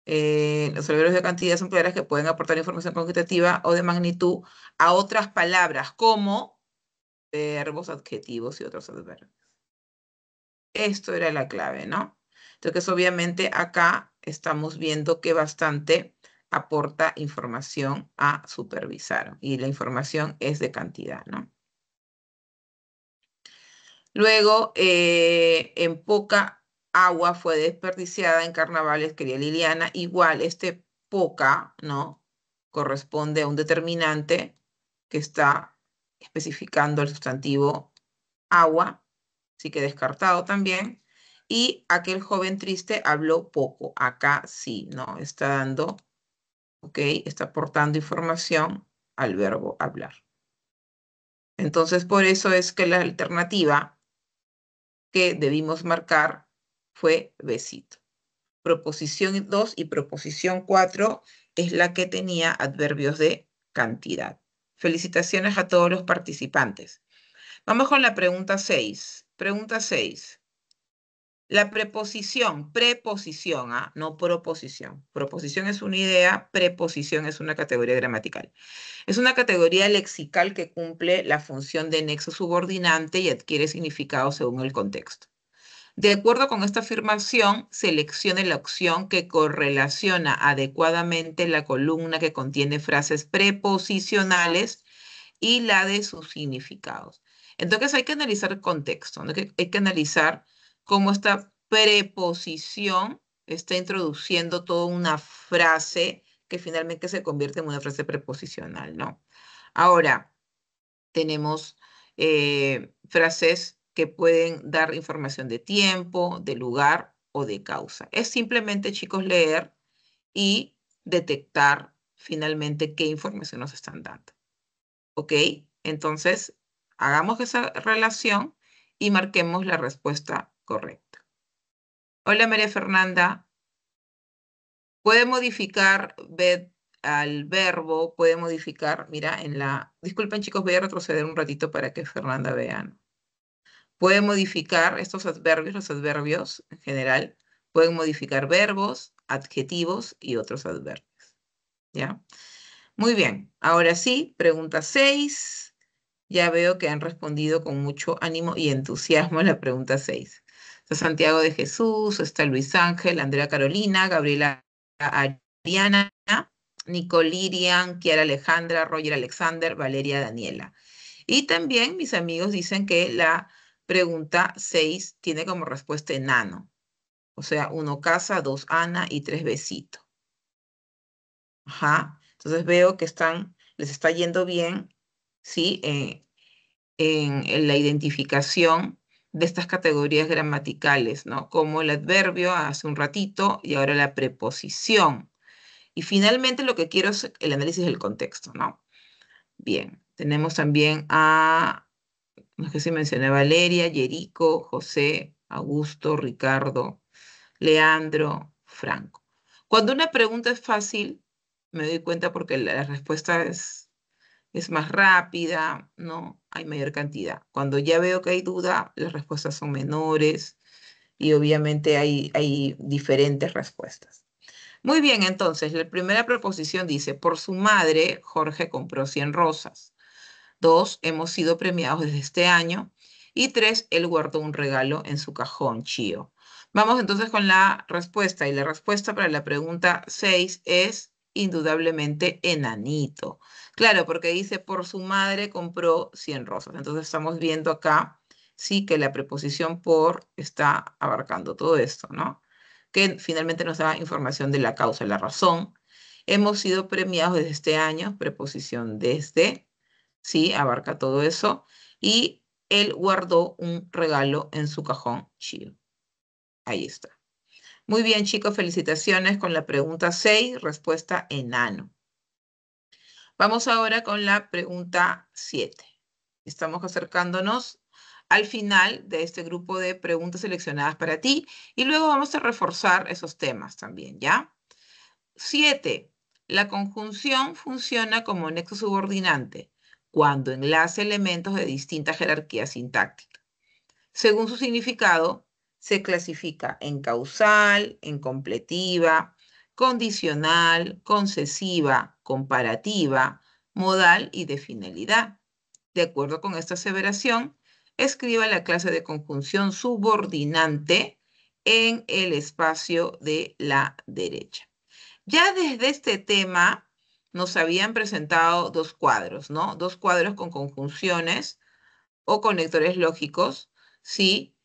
Los algoritmos de cantidad son palabras que pueden aportar información cuantitativa o de magnitud a otras palabras, como verbos, adjetivos y otros adverbios. Esto era la clave, ¿no? Entonces, obviamente, acá estamos viendo que bastante aporta información a supervisar, y la información es de cantidad, ¿no? Luego, en poca agua fue desperdiciada en carnavales, quería Liliana. Igual, este poca, ¿no? Corresponde a un determinante que está especificando el sustantivo agua, así que descartado también. Y aquel joven triste habló poco. Acá sí, ¿no? Está dando, ¿ok? Está aportando información al verbo hablar. Entonces, por eso es que la alternativa que debimos marcar fue besito. Proposición 2 y proposición 4 es la que tenía adverbios de cantidad. Felicitaciones a todos los participantes. Vamos con la pregunta 6. Pregunta 6. La preposición, no proposición. Proposición es una idea, preposición es una categoría gramatical. Es una categoría lexical que cumple la función de nexo subordinante y adquiere significado según el contexto. De acuerdo con esta afirmación, seleccione la opción que correlaciona adecuadamente la columna que contiene frases preposicionales y la de sus significados. Entonces hay que analizar el contexto, ¿no? Hay que analizar cómo esta preposición está introduciendo toda una frase que finalmente se convierte en una frase preposicional, ¿no? Ahora, tenemos frases que pueden dar información de tiempo, de lugar o de causa. Es simplemente, chicos, leer y detectar finalmente qué información nos están dando. ¿Ok? Entonces, hagamos esa relación y marquemos la respuesta correcta. Hola, María Fernanda. Puede modificar al verbo, puede modificar, mira, disculpen, chicos, voy a retroceder un ratito para que Fernanda vean. Puede modificar estos adverbios, los adverbios en general, pueden modificar verbos, adjetivos y otros adverbios. ¿Ya? Muy bien, ahora sí, pregunta 6. Ya veo que han respondido con mucho ánimo y entusiasmo a la pregunta 6. Está Santiago de Jesús, está Luis Ángel, Andrea Carolina, Gabriela Ariana, Nicole Lirian, Kiara Alejandra, Roger Alexander, Valeria Daniela. Y también mis amigos dicen que la pregunta 6 tiene como respuesta enano. O sea, 1 casa, 2 Ana y 3 besito. Ajá. Entonces veo que les está yendo bien, ¿sí? En la identificación de estas categorías gramaticales, ¿no? Como el adverbio hace un ratito y ahora la preposición. Y finalmente lo que quiero es el análisis del contexto, ¿no? Bien, tenemos también no sé si mencioné Valeria, Yerico, José, Augusto, Ricardo, Leandro, Franco. Cuando una pregunta es fácil, me doy cuenta porque la respuesta es más rápida, ¿no? Hay mayor cantidad. Cuando ya veo que hay duda, las respuestas son menores y obviamente hay diferentes respuestas. Muy bien, entonces, la primera proposición dice, por su madre, Jorge compró 100 rosas. 2, hemos sido premiados desde este año. Y 3, él guardó un regalo en su cajón, Chío. Vamos entonces con la respuesta. Y la respuesta para la pregunta 6 es indudablemente enanito. Claro, porque dice por su madre compró 100 rosas. Entonces estamos viendo acá, sí, que la preposición por está abarcando todo esto, ¿no? Que finalmente nos da información de la causa, la razón. Hemos sido premiados desde este año, preposición desde, sí, abarca todo eso. Y él guardó un regalo en su cajón chido. Ahí está. Muy bien, chicos, felicitaciones con la pregunta 6, respuesta enano. Vamos ahora con la pregunta 7. Estamos acercándonos al final de este grupo de preguntas seleccionadas para ti y luego vamos a reforzar esos temas también, ¿ya? 7. La conjunción funciona como nexo subordinante cuando enlace elementos de distinta jerarquía sintáctica. Según su significado, se clasifica en causal, en completiva, condicional, concesiva, comparativa, modal y de finalidad. De acuerdo con esta aseveración, escriba la clase de conjunción subordinante en el espacio de la derecha. Ya desde este tema nos habían presentado dos cuadros, ¿no? Dos cuadros con conjunciones o conectores lógicos, ¿sí?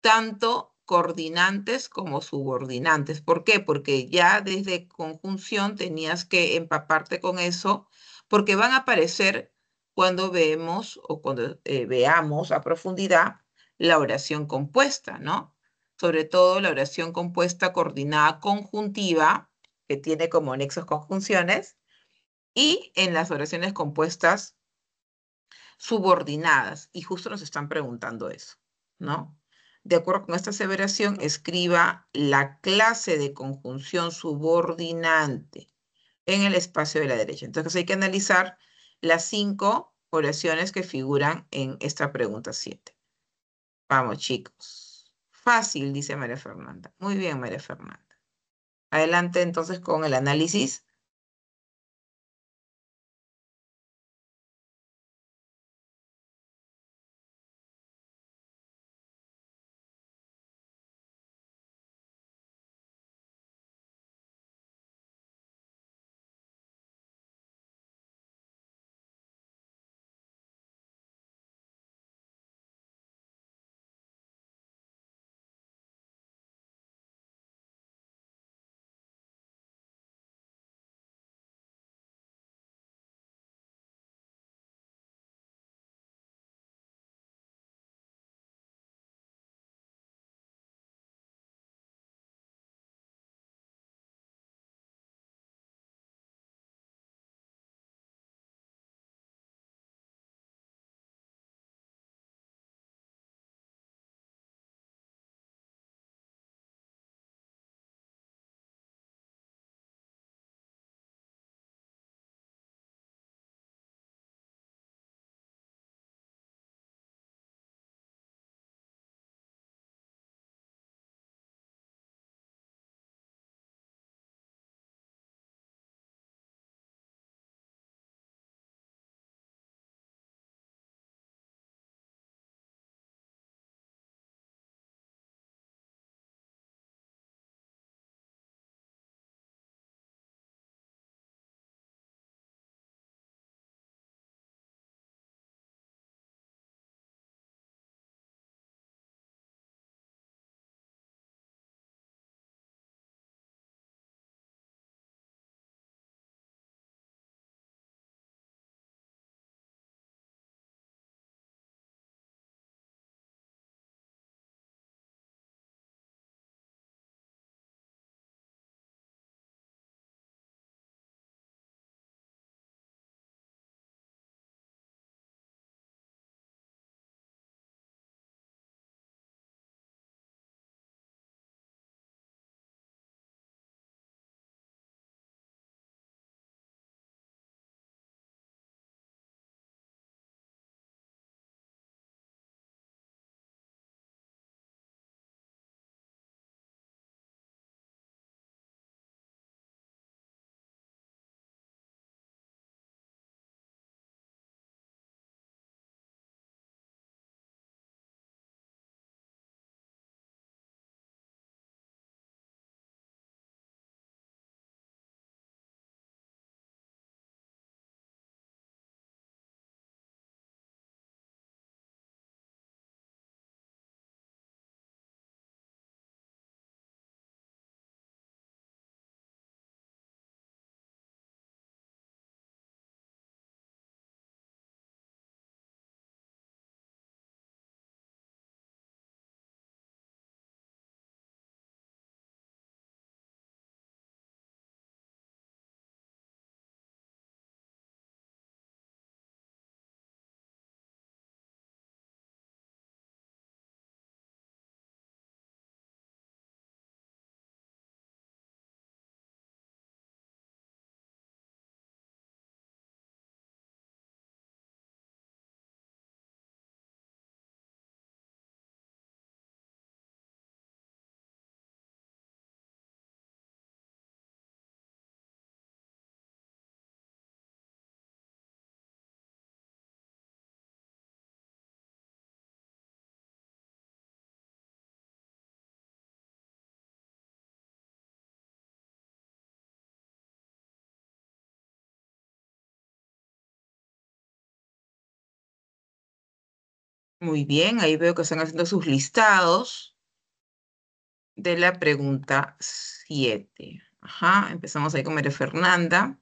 Tanto coordinantes como subordinantes. ¿Por qué? Porque ya desde conjunción tenías que empaparte con eso, porque van a aparecer cuando vemos o cuando veamos a profundidad la oración compuesta, ¿no? Sobre todo la oración compuesta coordinada conjuntiva, que tiene como nexos conjunciones, y en las oraciones compuestas subordinadas. Y justo nos están preguntando eso, ¿no? De acuerdo con esta aseveración, escriba la clase de conjunción subordinante en el espacio de la derecha. Entonces hay que analizar las 5 oraciones que figuran en esta pregunta 7. Vamos, chicos. Fácil, dice María Fernanda. Muy bien, María Fernanda. Adelante entonces con el análisis. Muy bien, ahí veo que están haciendo sus listados de la pregunta 7. Ajá, empezamos ahí con María Fernanda.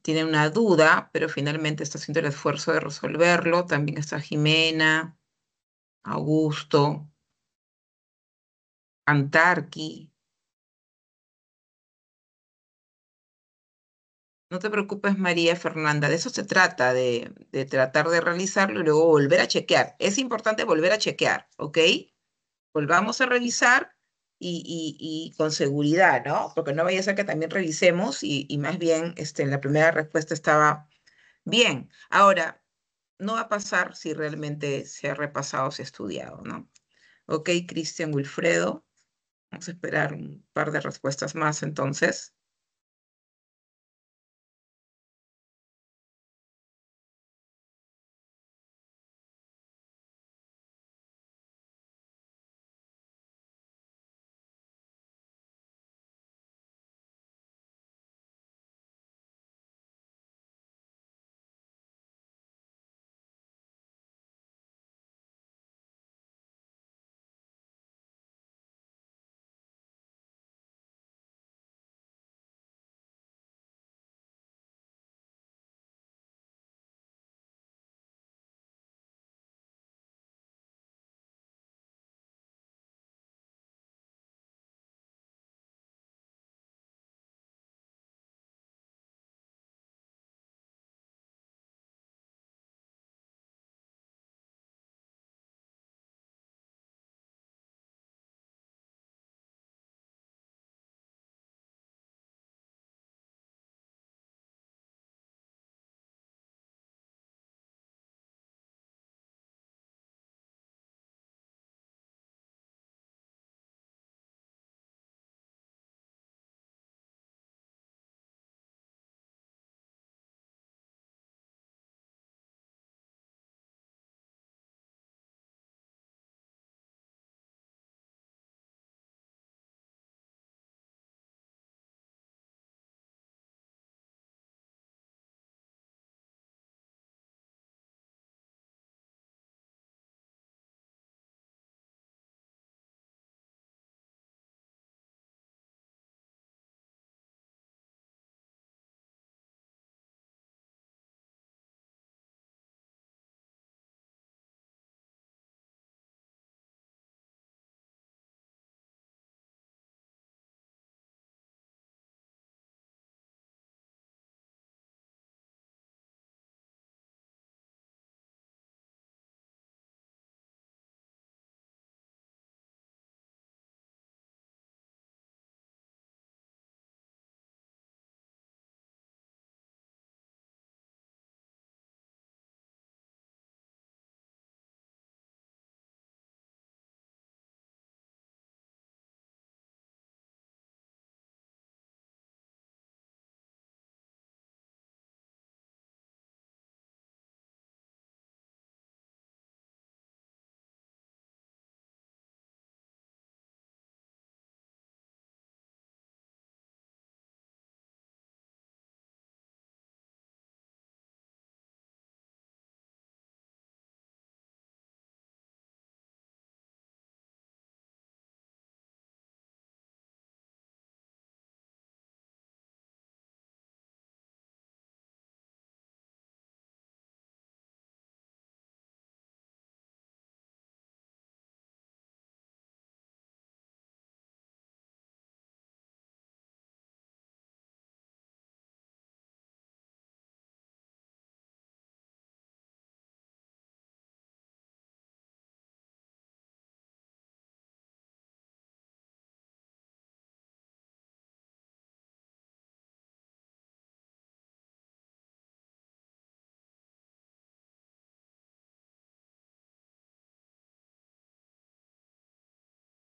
Tiene una duda, pero finalmente está haciendo el esfuerzo de resolverlo. También está Jimena, Augusto, Antarqui. No te preocupes, María Fernanda, de eso se trata, de tratar de realizarlo y luego volver a chequear. Es importante volver a chequear, ¿ok? Volvamos a revisar y con seguridad, ¿no? Porque no vaya a ser que también revisemos y más bien la primera respuesta estaba bien. Ahora, no va a pasar si realmente se ha repasado, se ha estudiado, ¿no? Ok, Cristian Wilfredo. Vamos a esperar un par de respuestas más entonces.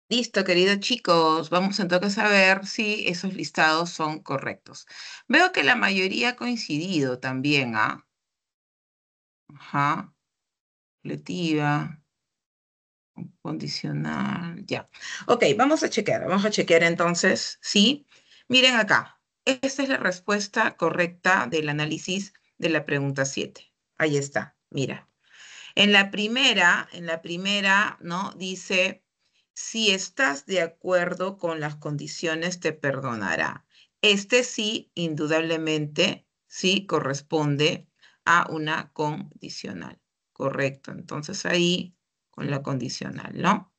Listo, queridos chicos. Vamos entonces a ver si esos listados son correctos. Veo que la mayoría ha coincidido también, ¿ah? Ajá. Letiva, condicional, ya. Ok, vamos a chequear entonces, ¿sí? Miren acá, esta es la respuesta correcta del análisis de la pregunta 7. Ahí está. Mira, en la primera, ¿no? Dice, si estás de acuerdo con las condiciones, te perdonará. Este sí, indudablemente, sí corresponde a una condicional. Correcto. Entonces ahí con la condicional, ¿no?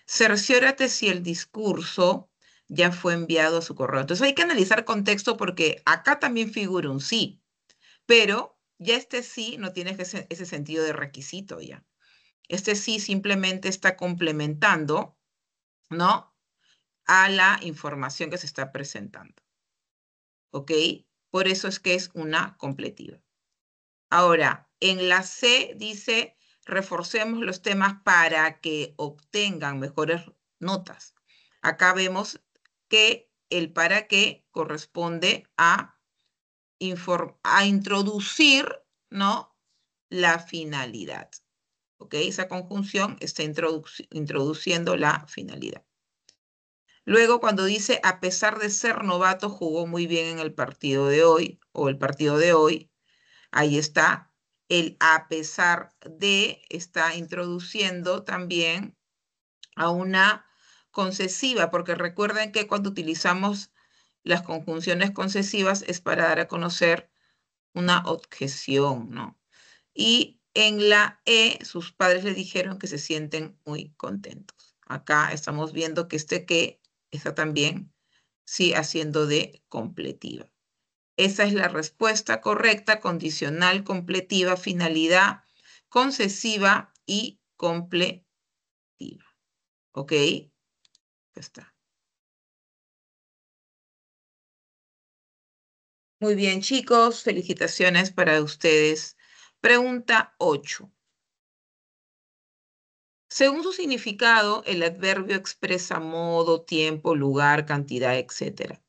Cerciórate si el discurso ya fue enviado a su correo. Entonces hay que analizar contexto porque acá también figura un sí, pero ya este sí no tiene ese sentido de requisito ya. Este sí simplemente está complementando, ¿no? A la información que se está presentando. ¿Ok? Por eso es que es una completiva. Ahora, en la C dice, reforcemos los temas para que obtengan mejores notas. Acá vemos que el para qué corresponde a introducir, ¿no? La finalidad. ¿Ok? Esa conjunción está introduciendo la finalidad. Luego, cuando dice, a pesar de ser novato, jugó muy bien en el partido de hoy, o el partido de hoy, ahí está. El a pesar de está introduciendo también a una concesiva, porque recuerden que cuando utilizamos las conjunciones concesivas es para dar a conocer una objeción, ¿no? Y en la E, sus padres le dijeron que se sienten muy contentos. Acá estamos viendo que este que está también, sí, haciendo de completiva. Esa es la respuesta correcta, condicional, completiva, finalidad, concesiva y completiva. ¿Ok? Ya está. Muy bien, chicos, felicitaciones para ustedes. Pregunta 8. Según su significado, el adverbio expresa modo, tiempo, lugar, cantidad, etc.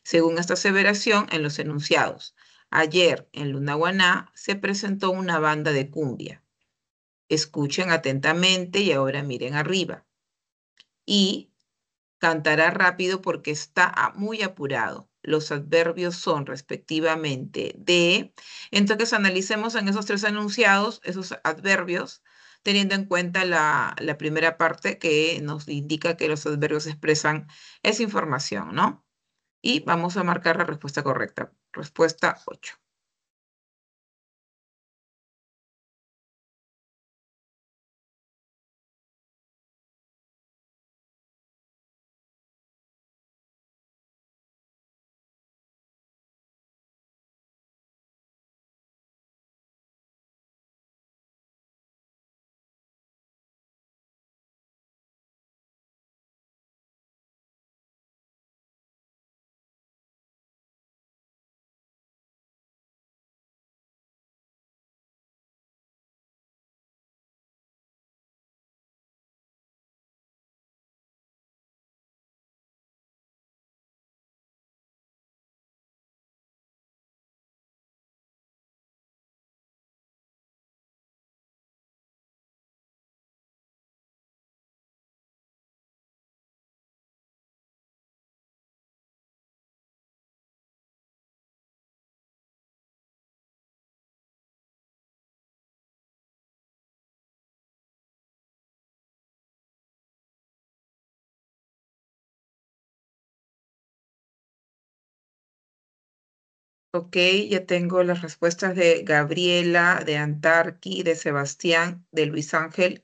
Según esta aseveración, en los enunciados, ayer en Lunahuaná se presentó una banda de cumbia. Escuchen atentamente y ahora miren arriba. Y cantará rápido porque está muy apurado. Los adverbios son respectivamente de. Entonces analicemos en esos tres enunciados esos adverbios, teniendo en cuenta la primera parte que nos indica que los adverbios expresan esa información, ¿no? Y vamos a marcar la respuesta correcta. Respuesta 8. Ok, ya tengo las respuestas de Gabriela, de Antarqui, de Sebastián, de Luis Ángel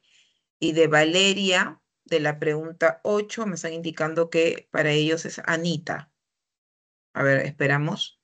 y de Valeria, de la pregunta 8. Me están indicando que para ellos es Anita. A ver, esperamos.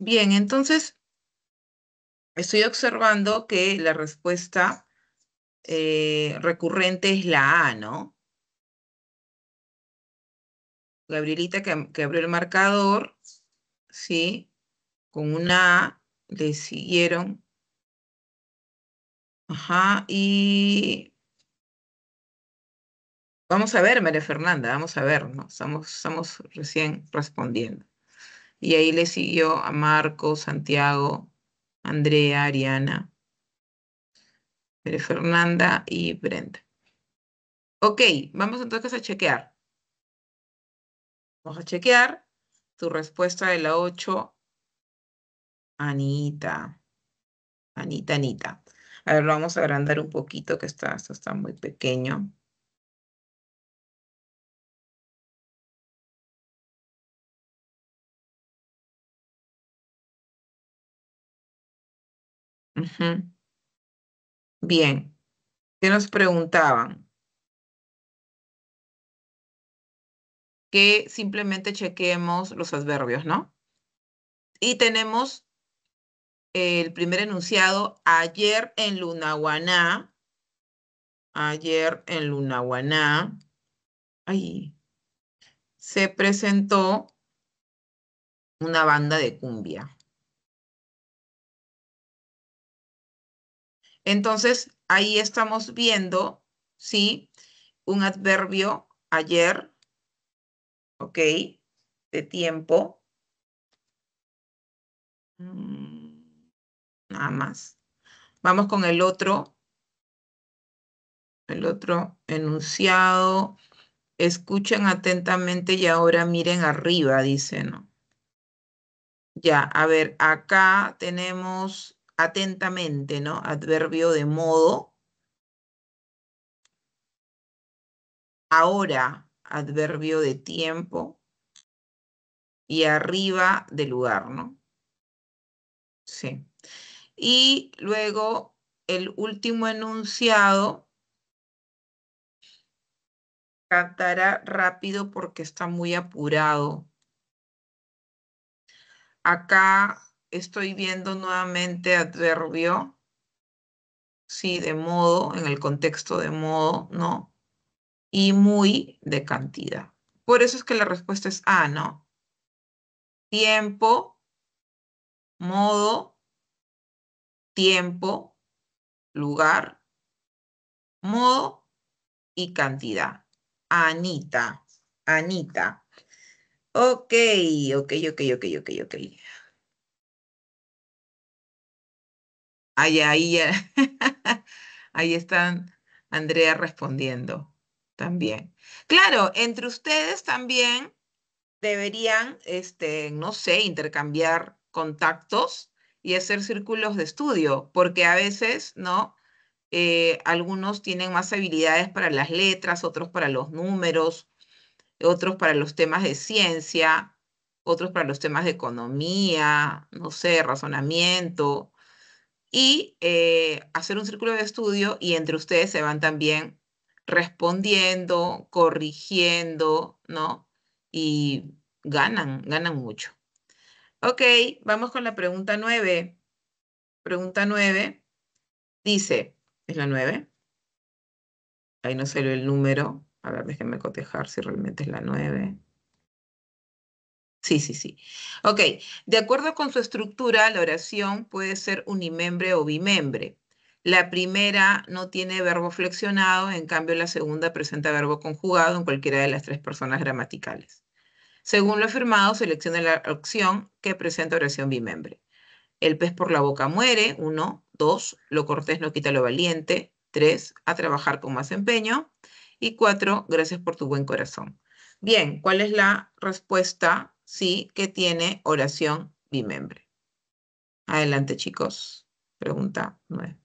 Bien, entonces estoy observando que la respuesta recurrente es la A, ¿no? Gabrielita que abrió el marcador, ¿sí? Con una A, le siguieron. Ajá, y vamos a ver, María Fernanda, vamos a ver, ¿no? Estamos recién respondiendo. Y ahí le siguió a Marco, Santiago, Andrea, Ariana, María Fernanda y Brenda. Ok, vamos entonces a chequear. Vamos a chequear tu respuesta de la 8, Anita. Anita, Anita. A ver, lo vamos a agrandar un poquito, que esto está muy pequeño. Ujú. Bien, ¿qué nos preguntaban? Que simplemente chequemos los adverbios, ¿no? Y tenemos el primer enunciado, ayer en Lunahuaná, ay, se presentó una banda de cumbia. Entonces, ahí estamos viendo, ¿sí? Un adverbio, ayer, ¿ok? De tiempo. Mm, nada más. Vamos con el otro enunciado. Escuchen atentamente y ahora miren arriba, dice, ¿no? Ya, a ver, acá tenemos atentamente, ¿no? Adverbio de modo. Ahora, adverbio de tiempo. Y arriba de lugar, ¿no? Sí. Y luego el último enunciado cantará rápido porque está muy apurado. Acá estoy viendo nuevamente adverbio, sí, de modo, en el contexto de modo, ¿no? Y muy de cantidad. Por eso es que la respuesta es A, ¿no? Tiempo, modo, tiempo, lugar, modo y cantidad. Anita, Anita. Ok, ok. Ahí, ya. Ahí están Andrea respondiendo también. Claro, entre ustedes también deberían, no sé, intercambiar contactos y hacer círculos de estudio, porque a veces, ¿no? Algunos tienen más habilidades para las letras, otros para los números, otros para los temas de ciencia, otros para los temas de economía, no sé, razonamiento, y hacer un círculo de estudio y entre ustedes se van también respondiendo, corrigiendo, ¿no? Y ganan mucho. Ok, vamos con la pregunta 9. Pregunta 9 dice, ¿es la 9? Ahí no salió el número. A ver, déjenme cotejar si realmente es la 9. Sí. Ok, de acuerdo con su estructura, la oración puede ser unimembre o bimembre. La primera no tiene verbo flexionado, en cambio la segunda presenta verbo conjugado en cualquiera de las tres personas gramaticales. Según lo afirmado, seleccione la opción que presenta oración bimembre. El pez por la boca muere, 1, 2, lo cortés no quita lo valiente, 3, a trabajar con más empeño, y 4, gracias por tu buen corazón. Bien, ¿cuál es la respuesta? Sí, que tiene oración bimembre. Adelante, chicos. Pregunta 9.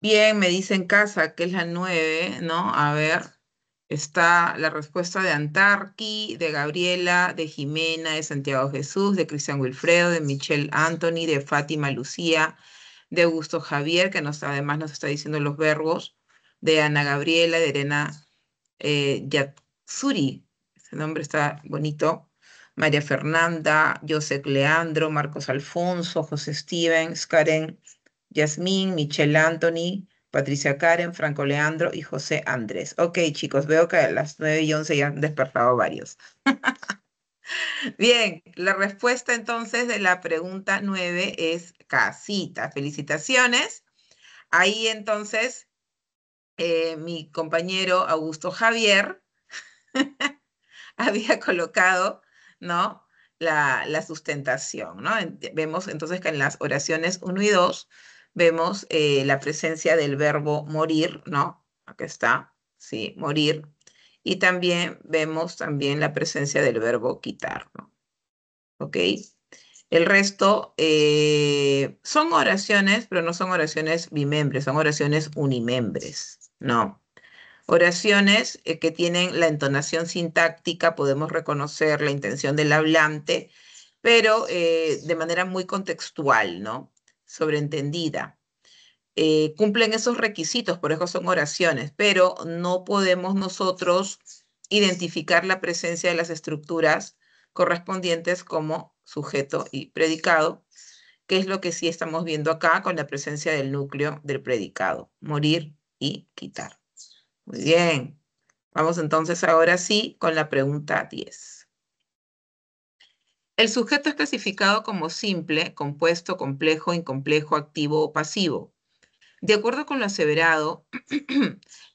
Bien, me dice en casa que es la 9, ¿no? A ver, está la respuesta de Antarqui, de Gabriela, de Jimena, de Santiago Jesús, de Cristian Wilfredo, de Michelle Anthony, de Fátima Lucía, de Augusto Javier, que además nos está diciendo los verbos, de Ana Gabriela, de Elena Yatsuri, ese nombre está bonito, María Fernanda, Joseph Leandro, Marcos Alfonso, José Stevens, Karen Yasmín, Michelle Anthony, Patricia Karen, Franco Leandro y José Andrés. Ok, chicos, veo que a las 9:11 ya han despertado varios. Bien, la respuesta entonces de la pregunta 9 es casita. Felicitaciones. Ahí entonces mi compañero Augusto Javier había colocado, ¿no? La sustentación, ¿no? Vemos entonces que en las oraciones 1 y 2 vemos la presencia del verbo morir, ¿no? Acá está, sí, morir. Y también vemos también la presencia del verbo quitar, ¿no? ¿Ok? El resto son oraciones, pero no son oraciones bimembres, son oraciones unimembres, ¿no? Oraciones que tienen la entonación sintáctica, podemos reconocer la intención del hablante, pero de manera muy contextual, ¿no? Sobreentendida. Cumplen esos requisitos, por eso son oraciones, pero no podemos nosotros identificar la presencia de las estructuras correspondientes como sujeto y predicado, que es lo que sí estamos viendo acá con la presencia del núcleo del predicado, morir y quitar. Muy bien. Vamos entonces ahora sí con la pregunta 10. El sujeto es clasificado como simple, compuesto, complejo, incomplejo, activo o pasivo. De acuerdo con lo aseverado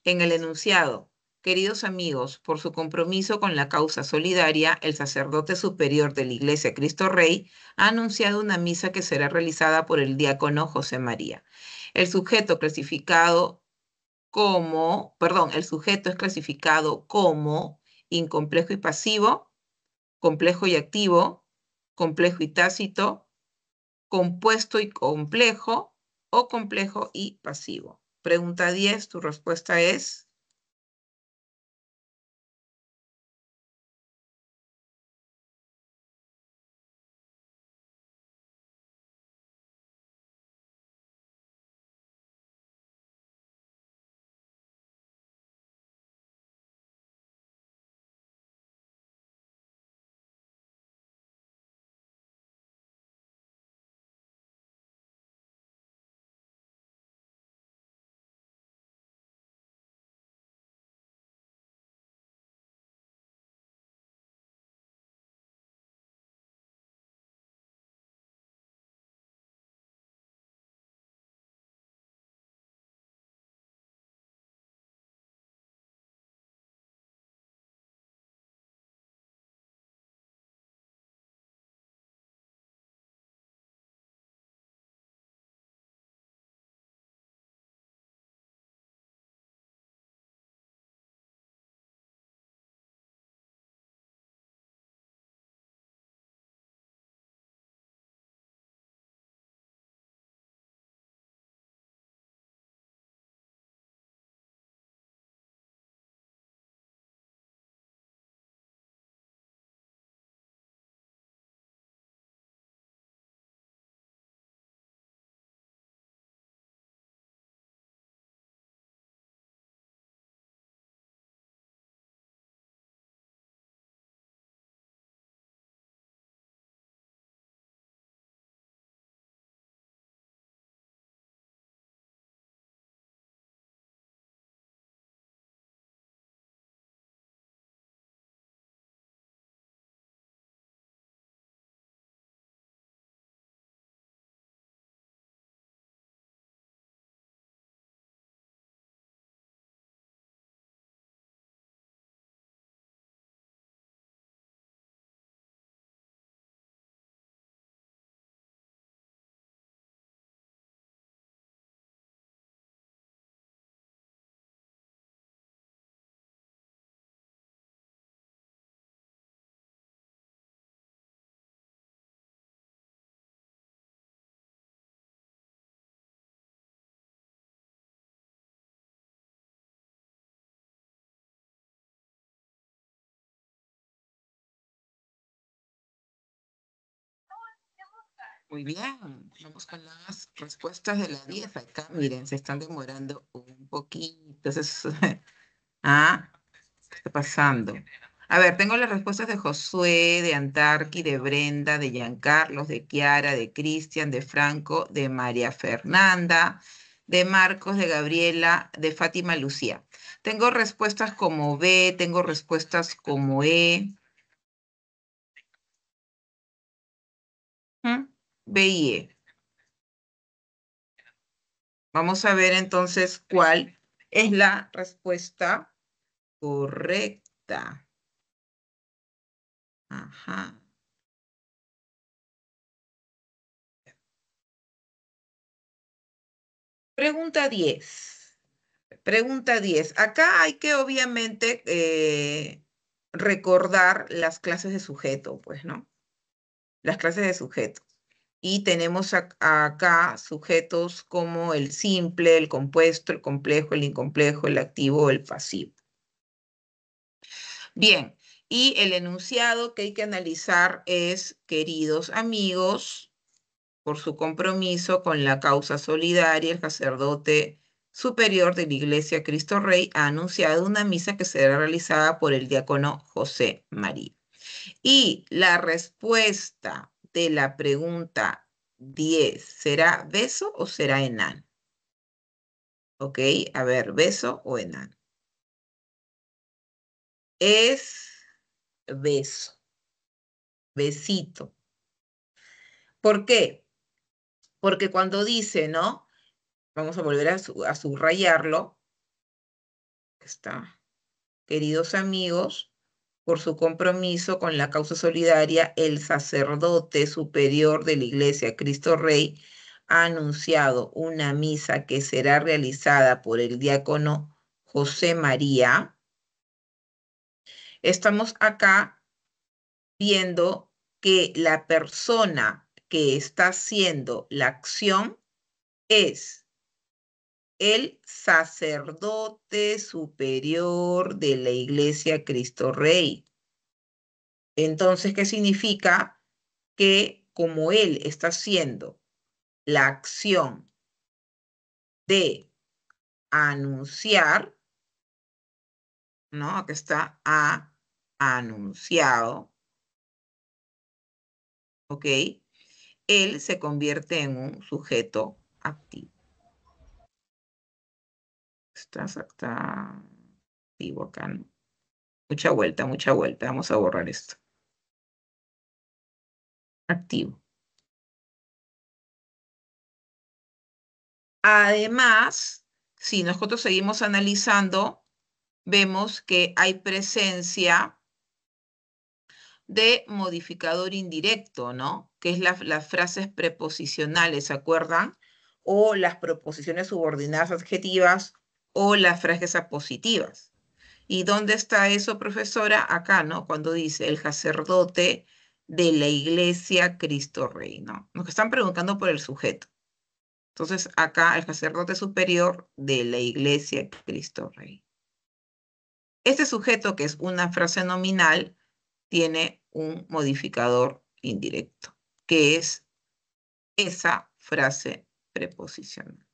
en el enunciado, queridos amigos, por su compromiso con la causa solidaria, el sacerdote superior de la Iglesia Cristo Rey ha anunciado una misa que será realizada por el diácono José María. El sujeto es clasificado como incomplejo y pasivo, complejo y activo, complejo y tácito, compuesto y complejo o complejo y pasivo. Pregunta 10, tu respuesta es... Muy bien. Vamos con las respuestas de la 10 acá. Miren, se están demorando un poquito. Entonces, ah, ¿qué está pasando? A ver, tengo las respuestas de Josué, de Antarqui, de Brenda, de Giancarlos, de Kiara, de Cristian, de Franco, de María Fernanda, de Marcos, de Gabriela, de Fátima Lucía. Tengo respuestas como B, tengo respuestas como E. ¿Mm? B y E. Vamos a ver entonces cuál es la respuesta correcta. Ajá. Pregunta 10. Pregunta 10. Acá hay que obviamente recordar las clases de sujeto, pues, ¿no? Las clases de sujeto. Y tenemos acá sujetos como el simple, el compuesto, el complejo, el incomplejo, el activo o el pasivo. Bien, y el enunciado que hay que analizar es, queridos amigos, por su compromiso con la causa solidaria, el sacerdote superior de la Iglesia Cristo Rey ha anunciado una misa que será realizada por el diácono José María. Y la respuesta de la pregunta 10, ¿será beso o será enano? Ok, a ver, beso o enano. Es beso, besito. ¿Por qué? Porque cuando dice, ¿no? Vamos a volver a subrayarlo. Está. Queridos amigos, por su compromiso con la causa solidaria, el sacerdote superior de la Iglesia Cristo Rey ha anunciado una misa que será realizada por el diácono José María. Estamos acá viendo que la persona que está haciendo la acción es el sacerdote superior de la Iglesia Cristo Rey. Entonces, ¿qué significa? Que como él está haciendo la acción de anunciar, ¿no? Acá está anunciado, ¿ok? Él se convierte en un sujeto activo. Está activo acá, ¿no? Mucha vuelta, mucha vuelta. Vamos a borrar esto. Activo. Además, si nosotros seguimos analizando, vemos que hay presencia de modificador indirecto, ¿no? Que es las frases preposicionales, ¿se acuerdan? O las proposiciones subordinadas adjetivas o las frases apositivas. ¿Y dónde está eso, profesora? Acá, ¿no? Cuando dice el sacerdote de la Iglesia Cristo Rey, ¿no? Nos están preguntando por el sujeto. Entonces, acá el sacerdote superior de la Iglesia Cristo Rey. Este sujeto, que es una frase nominal, tiene un modificador indirecto, que es esa frase preposicional,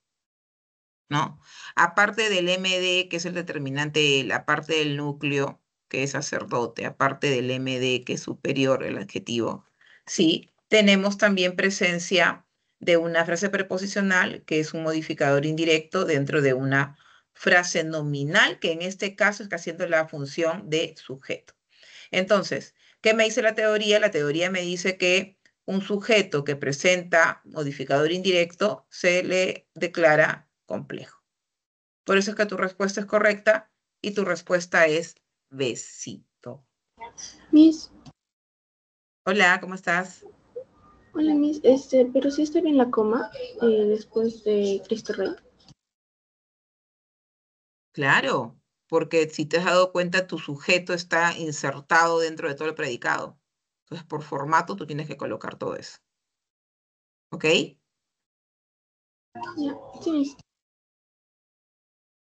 ¿no? Aparte del MD, que es el determinante, la parte del núcleo, que es sacerdote, aparte del MD, que es superior, el adjetivo, sí, tenemos también presencia de una frase preposicional, que es un modificador indirecto dentro de una frase nominal, que en este caso está haciendo la función de sujeto. Entonces, ¿qué me dice la teoría? La teoría me dice que un sujeto que presenta modificador indirecto se le declara complejo. Por eso es que tu respuesta es correcta y tu respuesta es besito. Miss, Hola, ¿cómo estás? hola Miss, pero sí está bien la coma después de Cristo Rey. Claro, porque si te has dado cuenta, tu sujeto está insertado dentro de todo el predicado. Entonces, por formato, tú tienes que colocar todo eso. ¿Ok? Ya, sí, Miss.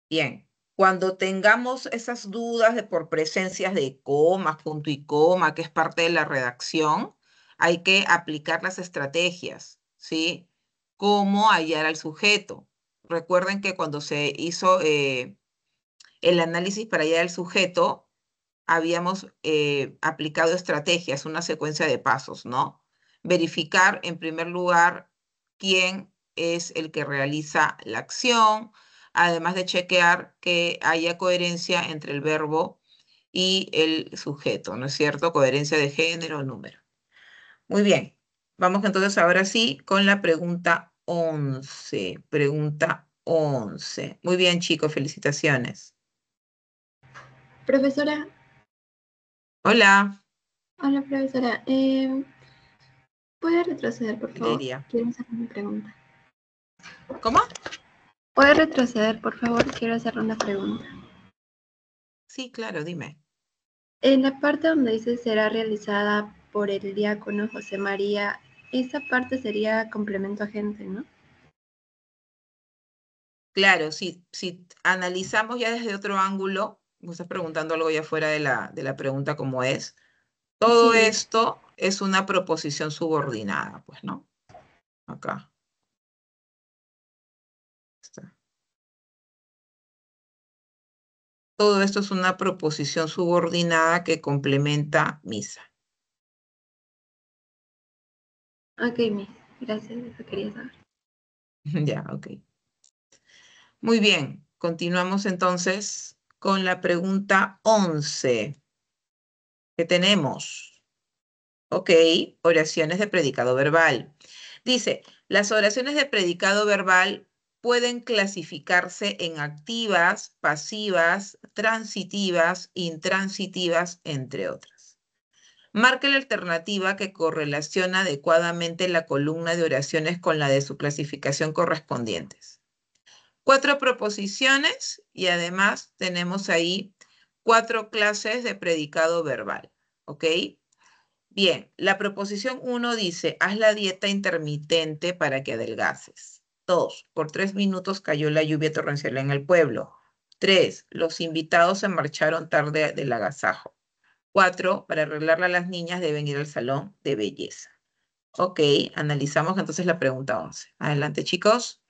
Bien, cuando tengamos esas dudas de por presencias de comas, punto y coma, que es parte de la redacción, hay que aplicar las estrategias. ¿sí? Cómo hallar al sujeto. Recuerden que cuando se hizo el análisis para hallar al sujeto, habíamos aplicado estrategias, una secuencia de pasos, ¿no? Verificar, en primer lugar, quién es el que realiza la acción, además de chequear que haya coherencia entre el verbo y el sujeto, ¿no es cierto? Coherencia de género, número. Muy bien. Vamos entonces ahora sí con la pregunta 11. Pregunta 11. Muy bien, chicos, felicitaciones. Profesora, Hola, hola profesora. ¿Puede retroceder, por favor? Valeria. Quiero hacer una pregunta. ¿Cómo? ¿Puede retroceder, por favor? Quiero hacer una pregunta. Sí, claro, dime. En la parte donde dice será realizada por el diácono José María, esa parte sería complemento agente, ¿no? Claro, si analizamos ya desde otro ángulo, me estás preguntando algo ya fuera de la pregunta como es, todo Sí, esto es una proposición subordinada, pues, ¿no? Acá está. Todo esto es una proposición subordinada que complementa misa. ok, Miss. Gracias, eso quería saber. Ya, ok. Muy bien, continuamos entonces con la pregunta 11 que tenemos. Ok, oraciones de predicado verbal. Dice, las oraciones de predicado verbal pueden clasificarse en activas, pasivas, transitivas, intransitivas, entre otras. Marque la alternativa que correlaciona adecuadamente la columna de oraciones con la de su clasificación correspondientes. 4 proposiciones y además tenemos ahí 4 clases de predicado verbal. ¿Ok? Bien, la proposición 1 dice, haz la dieta intermitente para que adelgaces. 2, por 3 minutos cayó la lluvia torrencial en el pueblo. 3, los invitados se marcharon tarde del agasajo. 4, para arreglarla a las niñas deben ir al salón de belleza. Ok, analizamos entonces la pregunta 11. Adelante, chicos.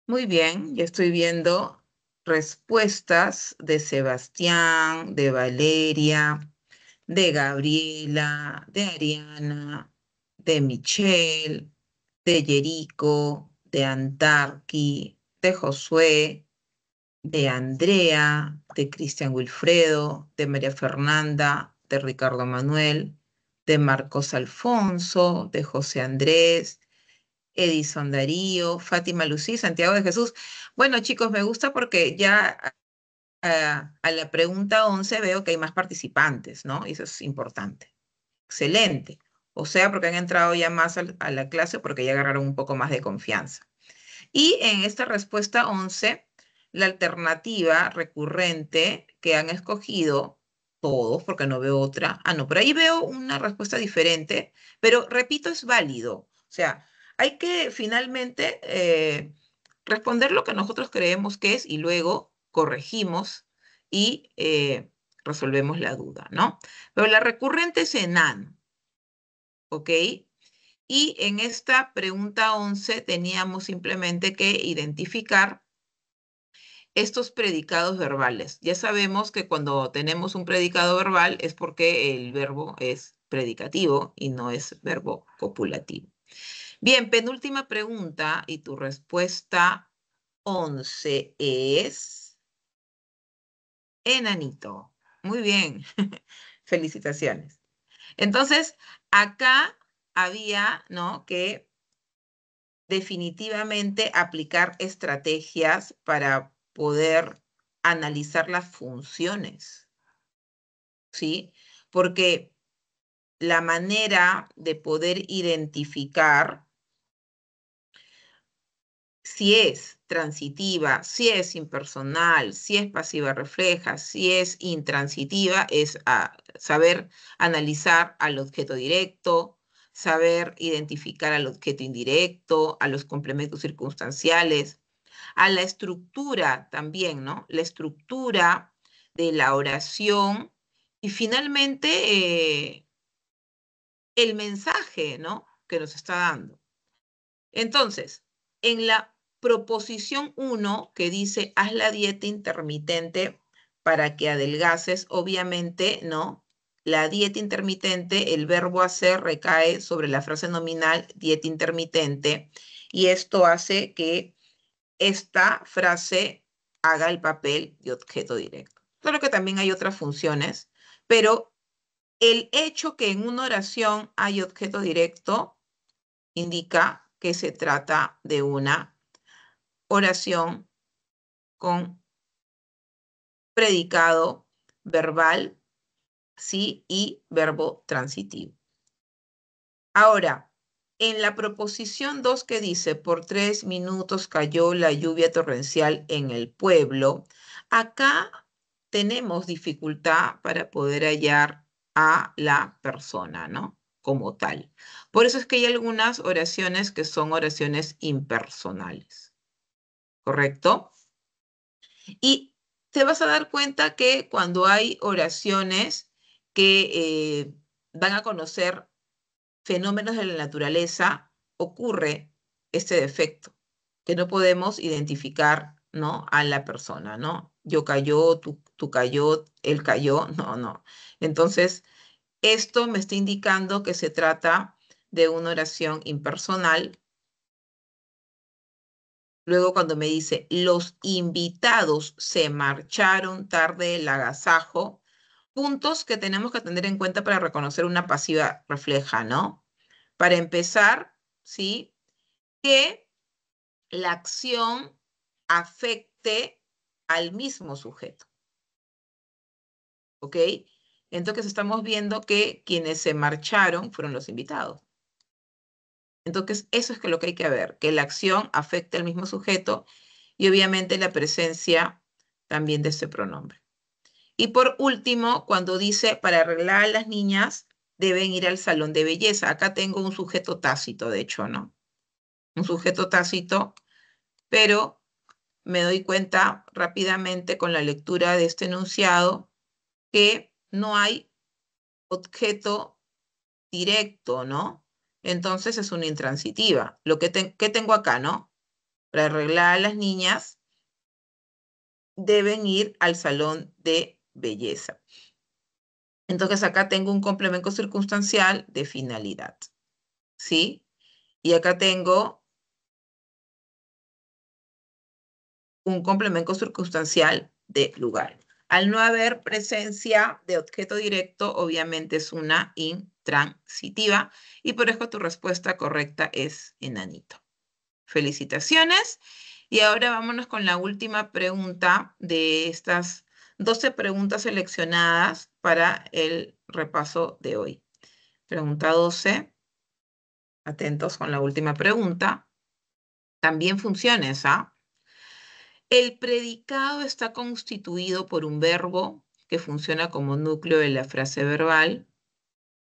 Muy bien, ya estoy viendo respuestas de Sebastián, de Valeria, de Gabriela, de Ariana. de Michelle, de Yerico, de Antarqui, de Josué, de Andrea, de Cristian Wilfredo, de María Fernanda, de Ricardo Manuel, de Marcos Alfonso, de José Andrés, Edison Darío, Fátima Lucía, Santiago de Jesús. Bueno, chicos, me gusta porque ya a la pregunta 11 veo que hay más participantes, ¿no? Y eso es importante. Excelente. O sea, porque han entrado ya más a la clase porque ya agarraron un poco más de confianza. Y en esta respuesta 11, la alternativa recurrente que han escogido todos, porque no veo otra. Ah, no, por ahí veo una respuesta diferente, pero repito, es válido. O sea, hay que finalmente responder lo que nosotros creemos que es y luego corregimos y resolvemos la duda, ¿no? Pero la recurrente es enano, ¿ok? Y en esta pregunta 11 teníamos simplemente que identificar estos predicados verbales. Ya sabemos que cuando tenemos un predicado verbal es porque el verbo es predicativo y no es verbo copulativo. Bien, penúltima pregunta y tu respuesta 11 es enanito. Muy bien, felicitaciones. Entonces, acá había, ¿no?, que definitivamente aplicar estrategias para poder analizar las funciones, ¿sí? Porque la manera de poder identificar si es transitiva, si es impersonal, si es pasiva refleja, si es intransitiva, es saber analizar al objeto directo, saber identificar al objeto indirecto, a los complementos circunstanciales, a la estructura también, ¿no? La estructura de la oración y finalmente el mensaje, ¿no?, que nos está dando. Entonces, en la proposición 1 que dice, haz la dieta intermitente para que adelgaces, obviamente, ¿no? La dieta intermitente, el verbo hacer recae sobre la frase nominal dieta intermitente y esto hace que esta frase haga el papel de objeto directo. Claro que también hay otras funciones, pero el hecho que en una oración hay objeto directo indica que se trata de una oración con predicado verbal, sí, y verbo transitivo. Ahora, en la proposición 2 que dice, por 3 minutos cayó la lluvia torrencial en el pueblo, acá tenemos dificultad para poder hallar a la persona, ¿no?, como tal. Por eso es que hay algunas oraciones que son oraciones impersonales, ¿correcto? Y te vas a dar cuenta que cuando hay oraciones que van a conocer fenómenos de la naturaleza, ocurre este defecto, que no podemos identificar, ¿no?, a la persona, ¿no? Yo cayó, tú cayó, él cayó, no, no. Entonces, esto me está indicando que se trata de una oración impersonal. Luego cuando me dice, los invitados se marcharon tarde del agasajo, puntos que tenemos que tener en cuenta para reconocer una pasiva refleja, ¿no? Para empezar, ¿sí?, que la acción afecte al mismo sujeto, ¿ok? Entonces estamos viendo que quienes se marcharon fueron los invitados. Entonces eso es lo que hay que ver, que la acción afecte al mismo sujeto y obviamente la presencia también de ese pronombre. Y por último, cuando dice, para arreglar a las niñas, deben ir al salón de belleza. Acá tengo un sujeto tácito, de hecho, ¿no? Un sujeto tácito, pero me doy cuenta rápidamente con la lectura de este enunciado que no hay objeto directo, ¿no? Entonces es una intransitiva. ¿Qué tengo acá, no? Para arreglar a las niñas, deben ir al salón de belleza. Entonces acá tengo un complemento circunstancial de finalidad. ¿sí? Y acá tengo un complemento circunstancial de lugar. Al no haber presencia de objeto directo, obviamente es una intransitiva y por eso tu respuesta correcta es enanito. Felicitaciones. Y ahora vámonos con la última pregunta de estas 12 preguntas seleccionadas para el repaso de hoy. Pregunta 12. Atentos con la última pregunta. También funciones, ¿ah? El predicado está constituido por un verbo que funciona como núcleo de la frase verbal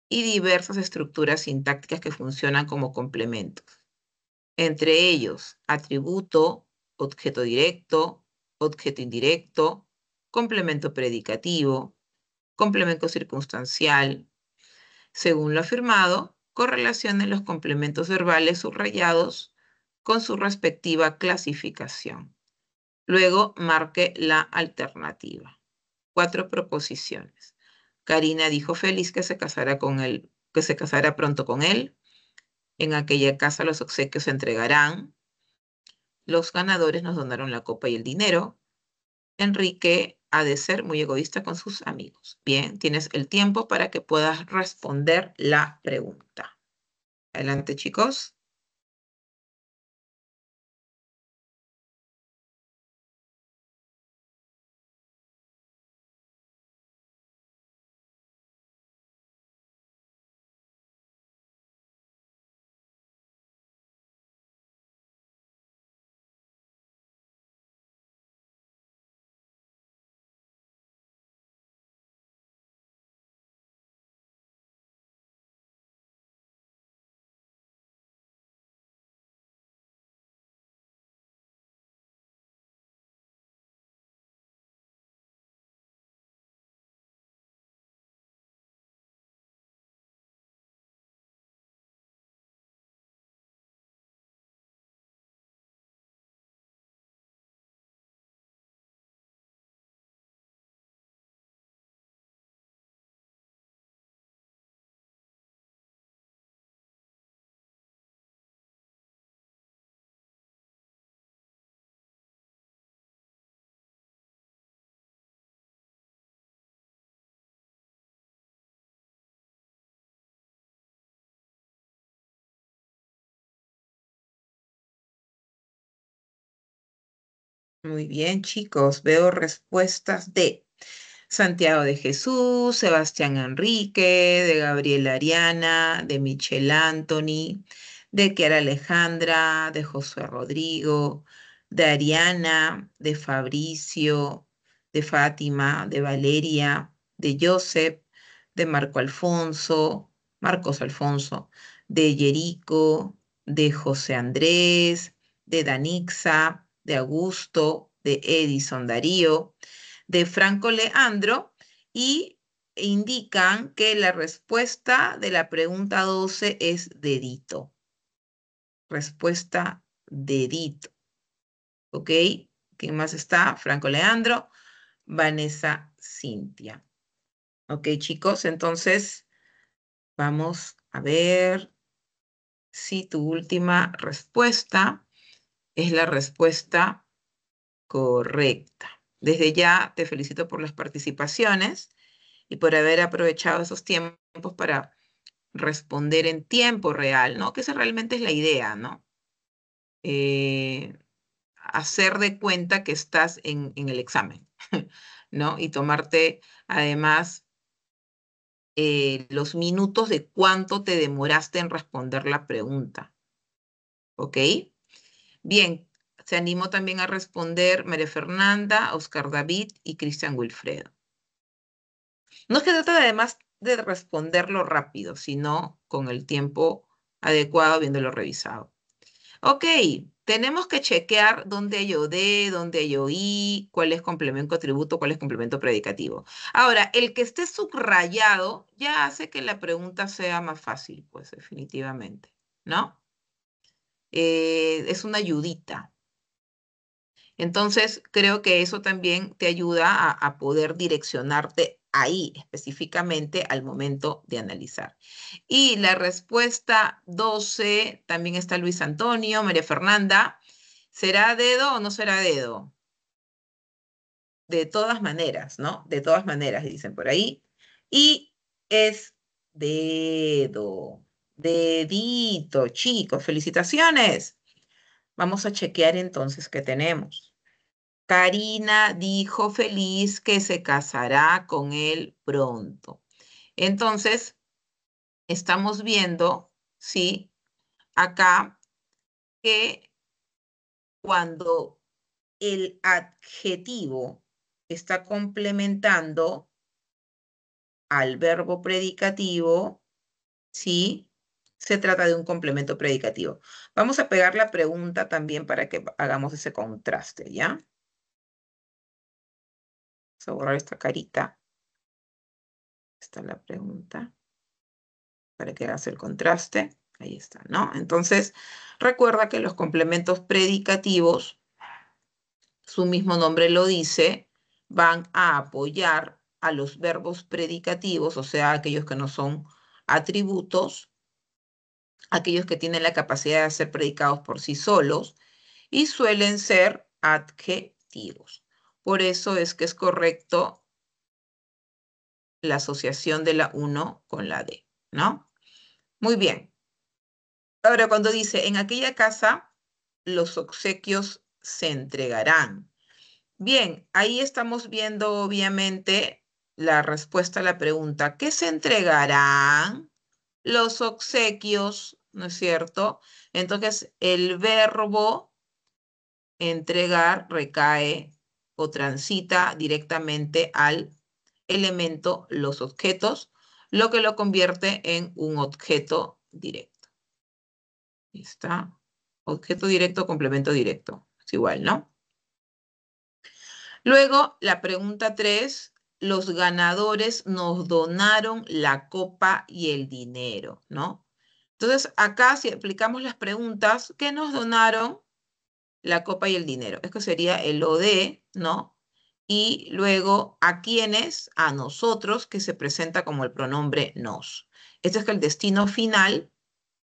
y diversas estructuras sintácticas que funcionan como complementos. Entre ellos, atributo, objeto directo, objeto indirecto, complemento predicativo, complemento circunstancial. Según lo afirmado, correlacionen los complementos verbales subrayados con su respectiva clasificación. Luego marque la alternativa. 4 proposiciones. Karina dijo feliz que se casará con él, que se casará pronto con él. En aquella casa los obsequios se entregarán. Los ganadores nos donaron la copa y el dinero. Enrique ha de ser muy egoísta con sus amigos. Bien, tienes el tiempo para que puedas responder la pregunta. Adelante, chicos. Muy bien, chicos. Veo respuestas de Santiago de Jesús, Sebastián Enrique, de Gabriela Ariana, de Michelle Anthony, de Kiara Alejandra, de Josué Rodrigo, de Ariana, de Fabricio, de Fátima, de Valeria, de Joseph, de Marcos Alfonso, de Yerico, de José Andrés, de Danixa, de Augusto, de Edison Darío, de Franco Leandro y indican que la respuesta de la pregunta 12 es dedito. Respuesta dedito. ¿Ok? ¿Quién más está? Franco Leandro, Vanessa Cintia. Ok, chicos, entonces vamos a ver si tu última respuesta es la respuesta correcta. Desde ya te felicito por las participaciones y por haber aprovechado esos tiempos para responder en tiempo real, ¿no? Que esa realmente es la idea, ¿no? Hacer de cuenta que estás en el examen, ¿no? Y tomarte además los minutos de cuánto te demoraste en responder la pregunta, ¿ok? Bien, se animó también a responder María Fernanda, Oscar David y Cristian Wilfredo. No es que trate además de responderlo rápido, sino con el tiempo adecuado habiéndolo revisado. Ok, tenemos que chequear dónde hay OD, dónde hay OI, cuál es complemento atributo, cuál es complemento predicativo. Ahora, el que esté subrayado ya hace que la pregunta sea más fácil, pues definitivamente, ¿no? Es una ayudita. Entonces, creo que eso también te ayuda a poder direccionarte ahí específicamente al momento de analizar. Y la respuesta 12, también está Luis Antonio, María Fernanda. ¿Será dedo o no será dedo? De todas maneras, ¿no? De todas maneras, dicen por ahí. Y es dedo, dedito, chicos, felicitaciones. Vamos a chequear entonces qué tenemos. Karina dijo feliz que se casará con él pronto. Entonces, estamos viendo, ¿sí? Acá que cuando el adjetivo está complementando al verbo predicativo, ¿sí? Se trata de un complemento predicativo. Vamos a pegar la pregunta también para que hagamos ese contraste, ¿ya? Vamos a borrar esta carita. Está la pregunta. Para que hagas el contraste. Ahí está, ¿no? Entonces, recuerda que los complementos predicativos, su mismo nombre lo dice, van a apoyar a los verbos predicativos, o sea, aquellos que no son atributos, aquellos que tienen la capacidad de ser predicados por sí solos, y suelen ser adjetivos. Por eso es que es correcto la asociación de la 1 con la D, ¿no? Muy bien. Ahora, cuando dice, en aquella casa los obsequios se entregarán. Bien, ahí estamos viendo obviamente la respuesta a la pregunta, ¿qué se entregarán? Los obsequios, ¿no es cierto? Entonces, el verbo entregar recae o transita directamente al elemento los objetos, lo que lo convierte en un objeto directo. Ahí está. Objeto directo, complemento directo. Es igual, ¿no? Luego, la pregunta 3, los ganadores nos donaron la copa y el dinero, ¿no? Entonces, acá si aplicamos las preguntas, ¿qué nos donaron? La copa y el dinero. Esto sería el OD, ¿no? Y luego, ¿a quiénes? A nosotros, que se presenta como el pronombre nos. Este es el destino final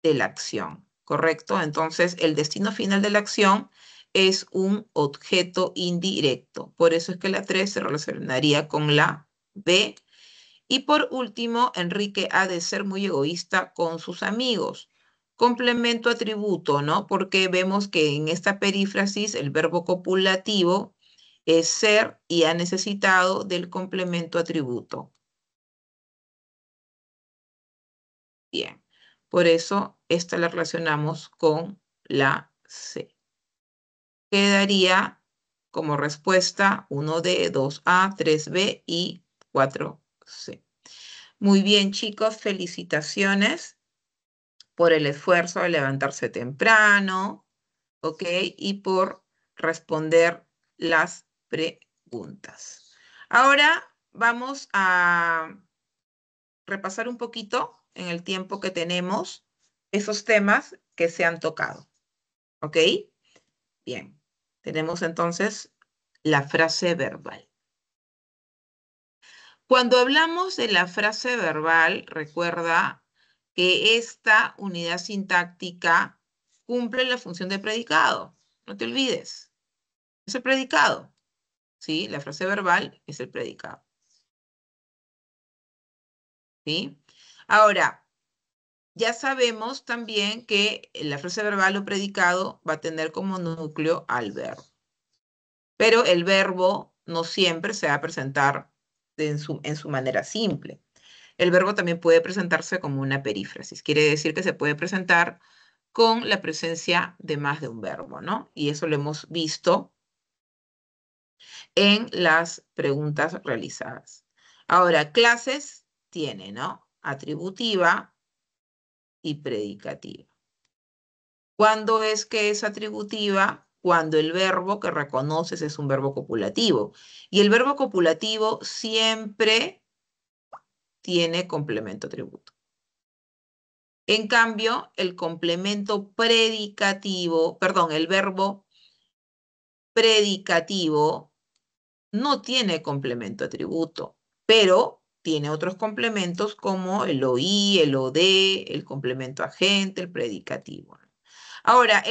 de la acción, ¿correcto? Entonces, el destino final de la acción es un objeto indirecto. Por eso es que la 3 se relacionaría con la B. Y por último, Enrique ha de ser muy egoísta con sus amigos. Complemento atributo, ¿no? Porque vemos que en esta perífrasis el verbo copulativo es ser y ha necesitado del complemento atributo. Bien, por eso esta la relacionamos con la C. Quedaría como respuesta 1D, 2A, 3B y 4C. Muy bien, chicos, felicitaciones por el esfuerzo de levantarse temprano, ¿ok? Y por responder las preguntas. Ahora vamos a repasar un poquito en el tiempo que tenemos esos temas que se han tocado, ¿ok? Bien, tenemos entonces la frase verbal. Cuando hablamos de la frase verbal, recuerda que esta unidad sintáctica cumple la función de predicado. No te olvides. Es el predicado. ¿Sí? La frase verbal es el predicado. ¿Sí? Ahora, ya sabemos también que la frase verbal o predicado va a tener como núcleo al verbo. Pero el verbo no siempre se va a presentar en su manera simple. El verbo también puede presentarse como una perífrasis. Quiere decir que se puede presentar con la presencia de más de un verbo, ¿no? Y eso lo hemos visto en las preguntas realizadas. Ahora, clases tiene, ¿no? Atributiva y predicativa. ¿Cuándo es que es atributiva? Cuando el verbo que reconoces es un verbo copulativo. Y el verbo copulativo siempre tiene complemento atributo. En cambio, el complemento predicativo, perdón, el verbo predicativo no tiene complemento atributo. pero tiene otros complementos como el OI, el OD, el complemento agente, el predicativo. Ahora,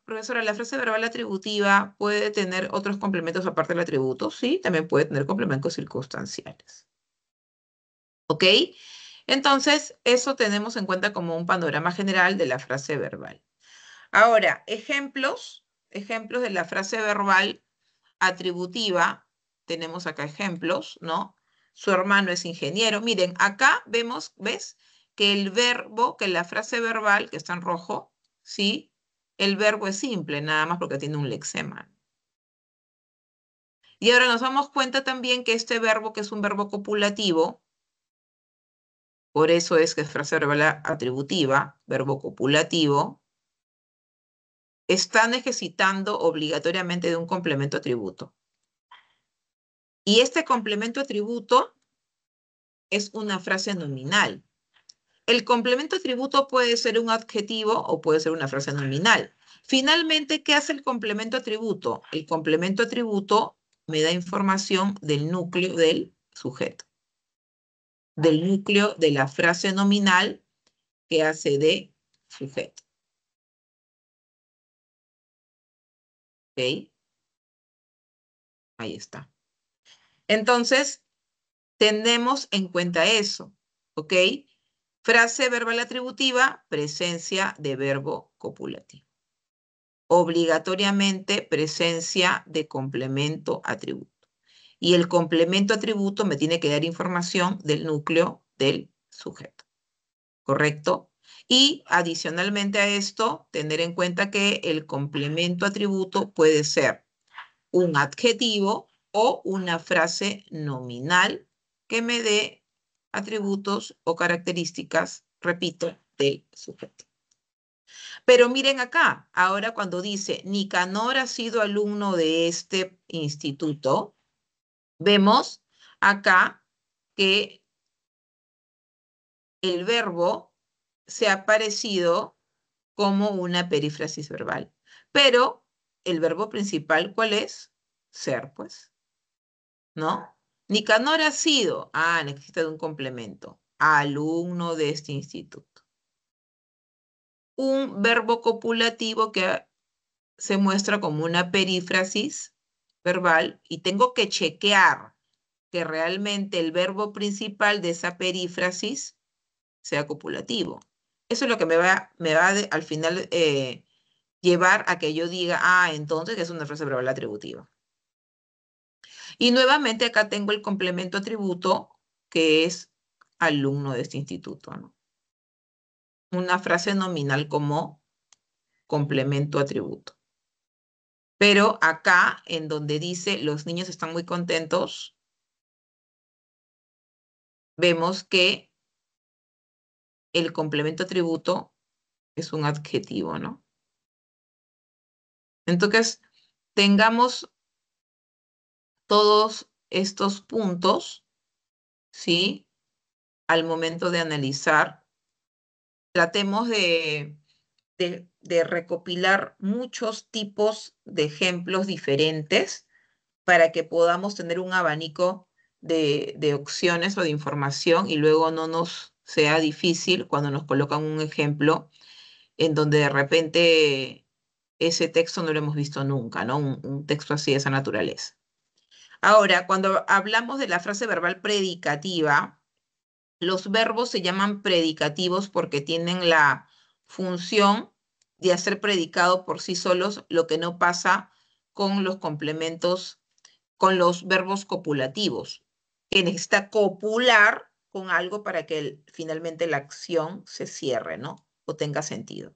profesora, la frase verbal atributiva puede tener otros complementos aparte del atributo. Sí, también puede tener complementos circunstanciales. ¿Ok? Entonces, eso tenemos en cuenta como un panorama general de la frase verbal. Ahora, ejemplos de la frase verbal atributiva. Tenemos acá ejemplos, ¿no? Su hermano es ingeniero. Miren, acá vemos, ¿ves? Que el verbo, que la frase verbal, que está en rojo, ¿sí? El verbo es simple, nada más porque tiene un lexema. Y ahora nos damos cuenta también que este verbo, que es un verbo copulativo, por eso es que es frase verbal atributiva, verbo copulativo, está necesitando obligatoriamente de un complemento atributo. Y este complemento atributo es una frase nominal. El complemento atributo puede ser un adjetivo o puede ser una frase nominal. Finalmente, ¿qué hace el complemento atributo? El complemento atributo me da información del núcleo del sujeto, del núcleo de la frase nominal que hace de sujeto. ¿Ok? Ahí está. Entonces, tenemos en cuenta eso. ¿Ok? Frase verbal atributiva, presencia de verbo copulativo. Obligatoriamente presencia de complemento atributo. Y el complemento atributo me tiene que dar información del núcleo del sujeto. ¿Correcto? Y adicionalmente a esto, tener en cuenta que el complemento atributo puede ser un adjetivo o una frase nominal que me dé atributos o características, repito, del sujeto. Pero miren acá, ahora cuando dice Nicanor ha sido alumno de este instituto, vemos acá que el verbo se ha aparecido como una perífrasis verbal. Pero el verbo principal, ¿cuál es? Ser, pues, ¿no? Nicanor ha sido, necesita de un complemento, alumno de este instituto. Un verbo copulativo que se muestra como una perífrasis verbal y tengo que chequear que realmente el verbo principal de esa perífrasis sea copulativo. Eso es lo que me va al final llevar a que yo diga, entonces es una frase verbal atributiva. Y nuevamente acá tengo el complemento atributo que es alumno de este instituto, ¿no? Una frase nominal como complemento atributo. Pero acá, en donde dice los niños están muy contentos, vemos que el complemento atributo es un adjetivo, ¿no? Entonces, tengamos todos estos puntos, ¿sí? Al momento de analizar, tratemos de recopilar muchos tipos de ejemplos diferentes para que podamos tener un abanico de opciones o de información y luego no nos sea difícil cuando nos colocan un ejemplo en donde de repente ese texto no lo hemos visto nunca, ¿no? Un texto así de esa naturaleza. Ahora, cuando hablamos de la frase verbal predicativa, los verbos se llaman predicativos porque tienen la función de hacer predicado por sí solos, lo que no pasa con los complementos, con los verbos copulativos, que necesita copular con algo para que finalmente la acción se cierre, ¿no? O tenga sentido.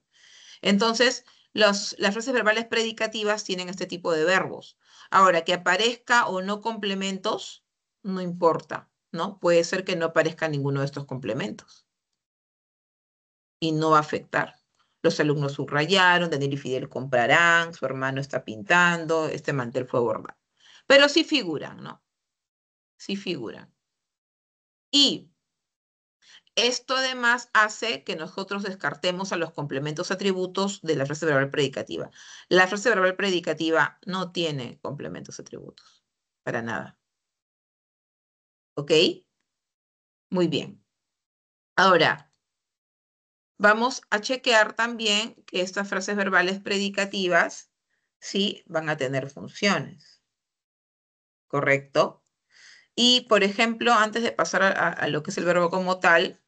Entonces, las frases verbales predicativas tienen este tipo de verbos. Ahora, que aparezca o no complementos, no importa, ¿no? Puede ser que no aparezca ninguno de estos complementos y no va a afectar. Los alumnos subrayaron, Daniel y Fidel comprarán, su hermano está pintando, este mantel fue bordado. Pero sí figuran, ¿no? Sí figuran. Y esto además hace que nosotros descartemos a los complementos atributos de la frase verbal predicativa. La frase verbal predicativa no tiene complementos atributos, para nada. ¿Ok? Muy bien. Ahora, vamos a chequear también que estas frases verbales predicativas sí van a tener funciones. ¿Correcto? Y, por ejemplo, antes de pasar a lo que es el verbo como tal,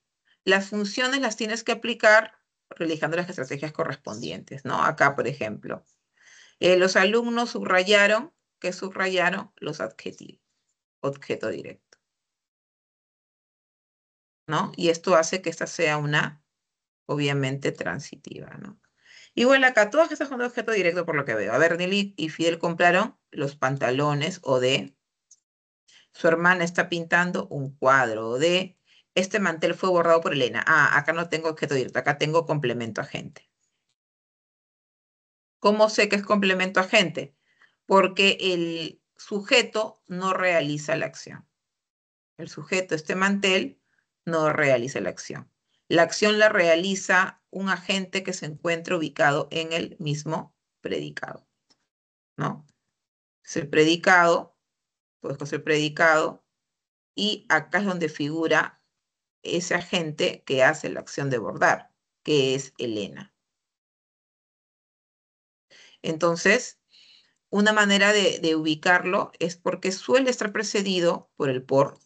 las funciones las tienes que aplicar realizando las estrategias correspondientes, ¿no? Acá, por ejemplo, los alumnos subrayaron, ¿qué subrayaron? Los adjetivos, objeto directo, ¿no? Y esto hace que esta sea una, obviamente, transitiva, ¿no? Igual acá, todas estas son de objeto directo por lo que veo. A ver, Nelly y Fidel compraron los pantalones o de su hermana está pintando un cuadro de este mantel fue bordado por Elena. Ah, acá no tengo objeto directo, acá tengo complemento agente. ¿Cómo sé que es complemento agente? Porque el sujeto no realiza la acción. El sujeto, este mantel, no realiza la acción. La acción la realiza un agente que se encuentra ubicado en el mismo predicado, ¿no? Es el predicado, pues es el predicado, y acá es donde figura ese agente que hace la acción de bordar, que es Elena. Entonces, una manera de ubicarlo es porque suele estar precedido por el por,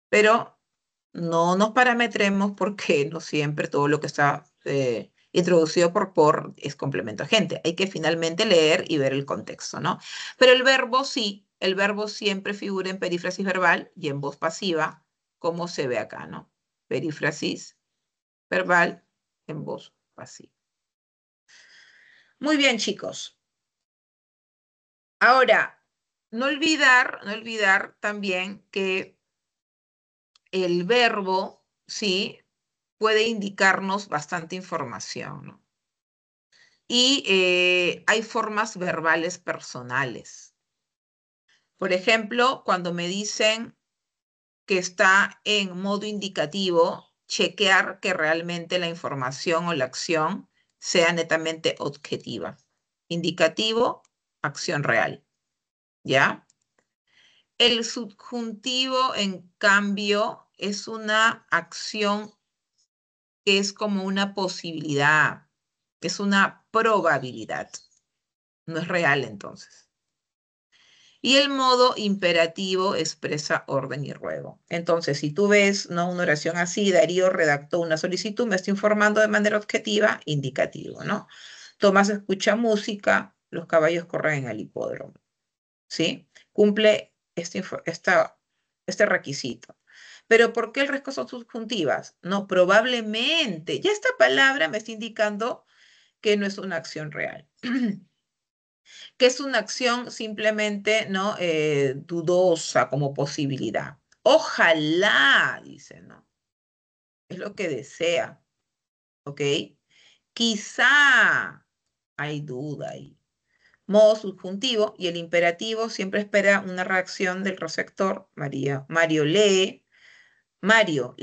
pero no nos parametremos porque no siempre todo lo que está introducido por es complemento agente. Hay que finalmente leer y ver el contexto, ¿no? Pero el verbo sí, el verbo siempre figura en perífrasis verbal y en voz pasiva, como se ve acá, ¿no? Perífrasis verbal en voz pasiva. Muy bien, chicos. Ahora, no olvidar también que el verbo, sí, puede indicarnos bastante información, ¿no? Y hay formas verbales personales. Por ejemplo, cuando me dicen que está en modo indicativo, chequear que realmente la información o la acción sea netamente objetiva. Indicativo, acción real. ¿Ya? El subjuntivo, en cambio, es una acción que es como una posibilidad, es una probabilidad, no es real entonces. Y el modo imperativo expresa orden y ruego. Entonces, si tú ves, ¿no?, una oración así, Darío redactó una solicitud, me está informando de manera objetiva, indicativo, ¿no? Tomás escucha música, los caballos corren en el hipódromo, ¿sí? Cumple este requisito. Pero ¿por qué el resto son subjuntivas? No, probablemente. Ya esta palabra me está indicando que no es una acción real. Que es una acción simplemente, ¿no?, dudosa como posibilidad. Ojalá, dice, ¿no? Es lo que desea, ¿ok? Quizá hay duda ahí. Modo subjuntivo y el imperativo siempre espera una reacción del receptor. Mario lee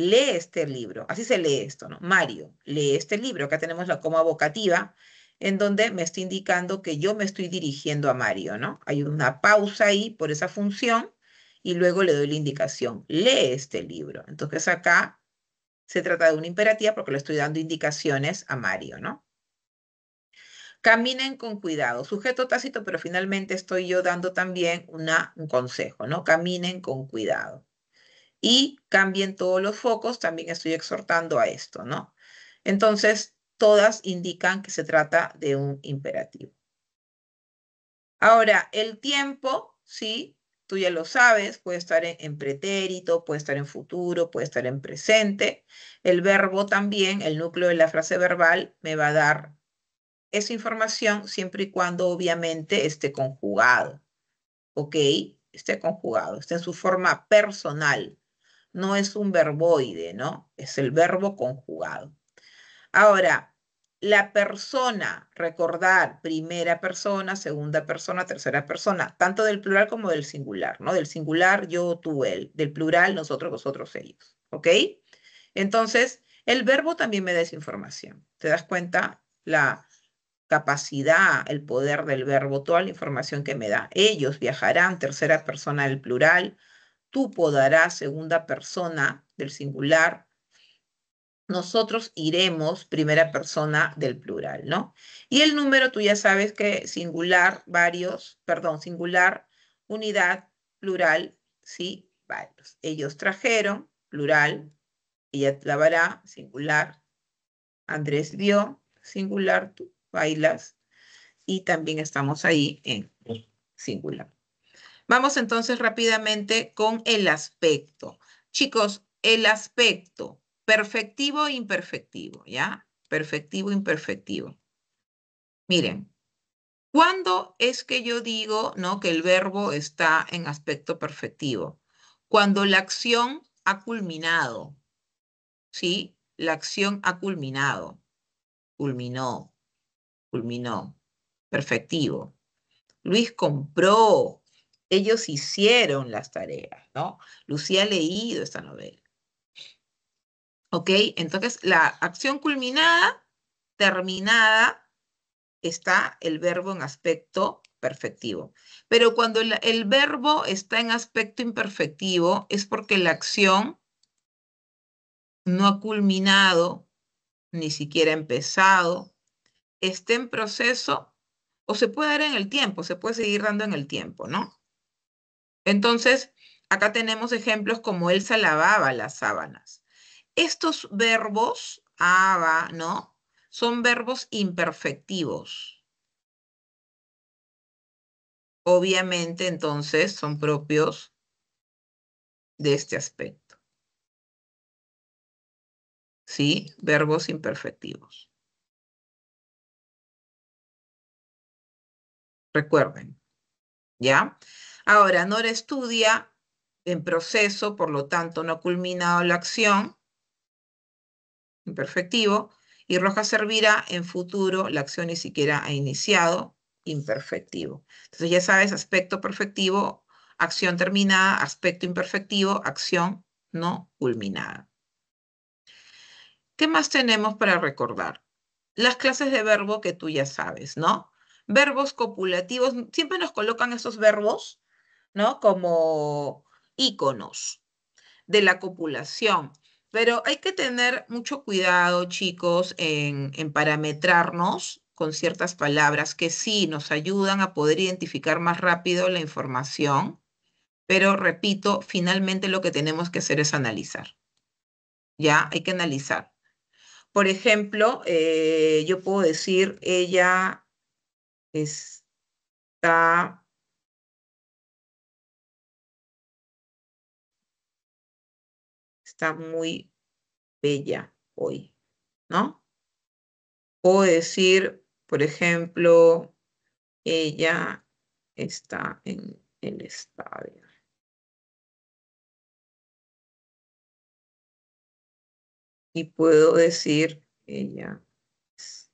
este libro. Así se lee esto, ¿no? Mario lee este libro. Acá tenemos la coma vocativa en donde me está indicando que yo me estoy dirigiendo a Mario, ¿no? Hay una pausa ahí por esa función y luego le doy la indicación. Lee este libro. Entonces acá se trata de una imperativa porque le estoy dando indicaciones a Mario, ¿no? Caminen con cuidado. Sujeto tácito, pero finalmente estoy yo dando también un consejo, ¿no? Caminen con cuidado. Y cambien todos los focos, también estoy exhortando a esto, ¿no? Entonces, todas indican que se trata de un imperativo. Ahora, el tiempo, ¿sí? Tú ya lo sabes, puede estar en pretérito, puede estar en futuro, puede estar en presente. El verbo también, el núcleo de la frase verbal, me va a dar esa información siempre y cuando obviamente esté conjugado, ¿ok? Esté conjugado, esté en su forma personal. No es un verboide, ¿no? Es el verbo conjugado. Ahora, la persona, recordar, primera persona, segunda persona, tercera persona, tanto del plural como del singular, ¿no? Del singular, yo, tú, él. Del plural, nosotros, vosotros, ellos, ¿ok? Entonces, el verbo también me da esa información. ¿Te das cuenta? La capacidad, el poder del verbo, toda la información que me da. Ellos viajarán, tercera persona del plural, tú podarás, segunda persona del singular, nosotros iremos, primera persona del plural, ¿no? Y el número, tú ya sabes que singular, varios, perdón, singular, unidad, plural, sí, varios. Ellos trajeron, plural, ella lavará, singular, Andrés vio, singular, tú bailas, y también estamos ahí en singular. Vamos entonces rápidamente con el aspecto. Chicos, el aspecto, perfectivo e imperfectivo, ¿ya? Perfectivo e imperfectivo. Miren, ¿cuándo es que yo digo, ¿no?, que el verbo está en aspecto perfectivo? Cuando la acción ha culminado, ¿sí? La acción ha culminado, culminó, culminó, perfectivo. Luis compró, ellos hicieron las tareas, ¿no? Lucía ha leído esta novela. ¿Ok? Entonces, la acción culminada, terminada, está el verbo en aspecto perfectivo. Pero cuando el verbo está en aspecto imperfectivo, es porque la acción no ha culminado, ni siquiera ha empezado, está en proceso, o se puede dar en el tiempo, se puede seguir dando en el tiempo, ¿no? Entonces, acá tenemos ejemplos como Elsa lavaba las sábanas. Estos verbos, ava, ¿no? Son verbos imperfectivos. Obviamente, entonces, son propios de este aspecto. ¿Sí? Verbos imperfectivos. Recuerden, ¿ya? Ahora, Nora estudia en proceso, por lo tanto, no ha culminado la acción, imperfectivo, y Rojas servirá en futuro, la acción ni siquiera ha iniciado, imperfectivo. Entonces ya sabes, aspecto perfectivo, acción terminada, aspecto imperfectivo, acción no culminada. ¿Qué más tenemos para recordar? Las clases de verbo que tú ya sabes, ¿no? Verbos copulativos, siempre nos colocan esos verbos, ¿no? Como íconos de la copulación. Pero hay que tener mucho cuidado, chicos, en parametrarnos con ciertas palabras que sí nos ayudan a poder identificar más rápido la información, pero repito, finalmente lo que tenemos que hacer es analizar. ¿Ya? Hay que analizar. Por ejemplo, yo puedo decir, ella está muy bella hoy, ¿no? Puedo decir, por ejemplo, ella está en el estadio. Y puedo decir, ella es...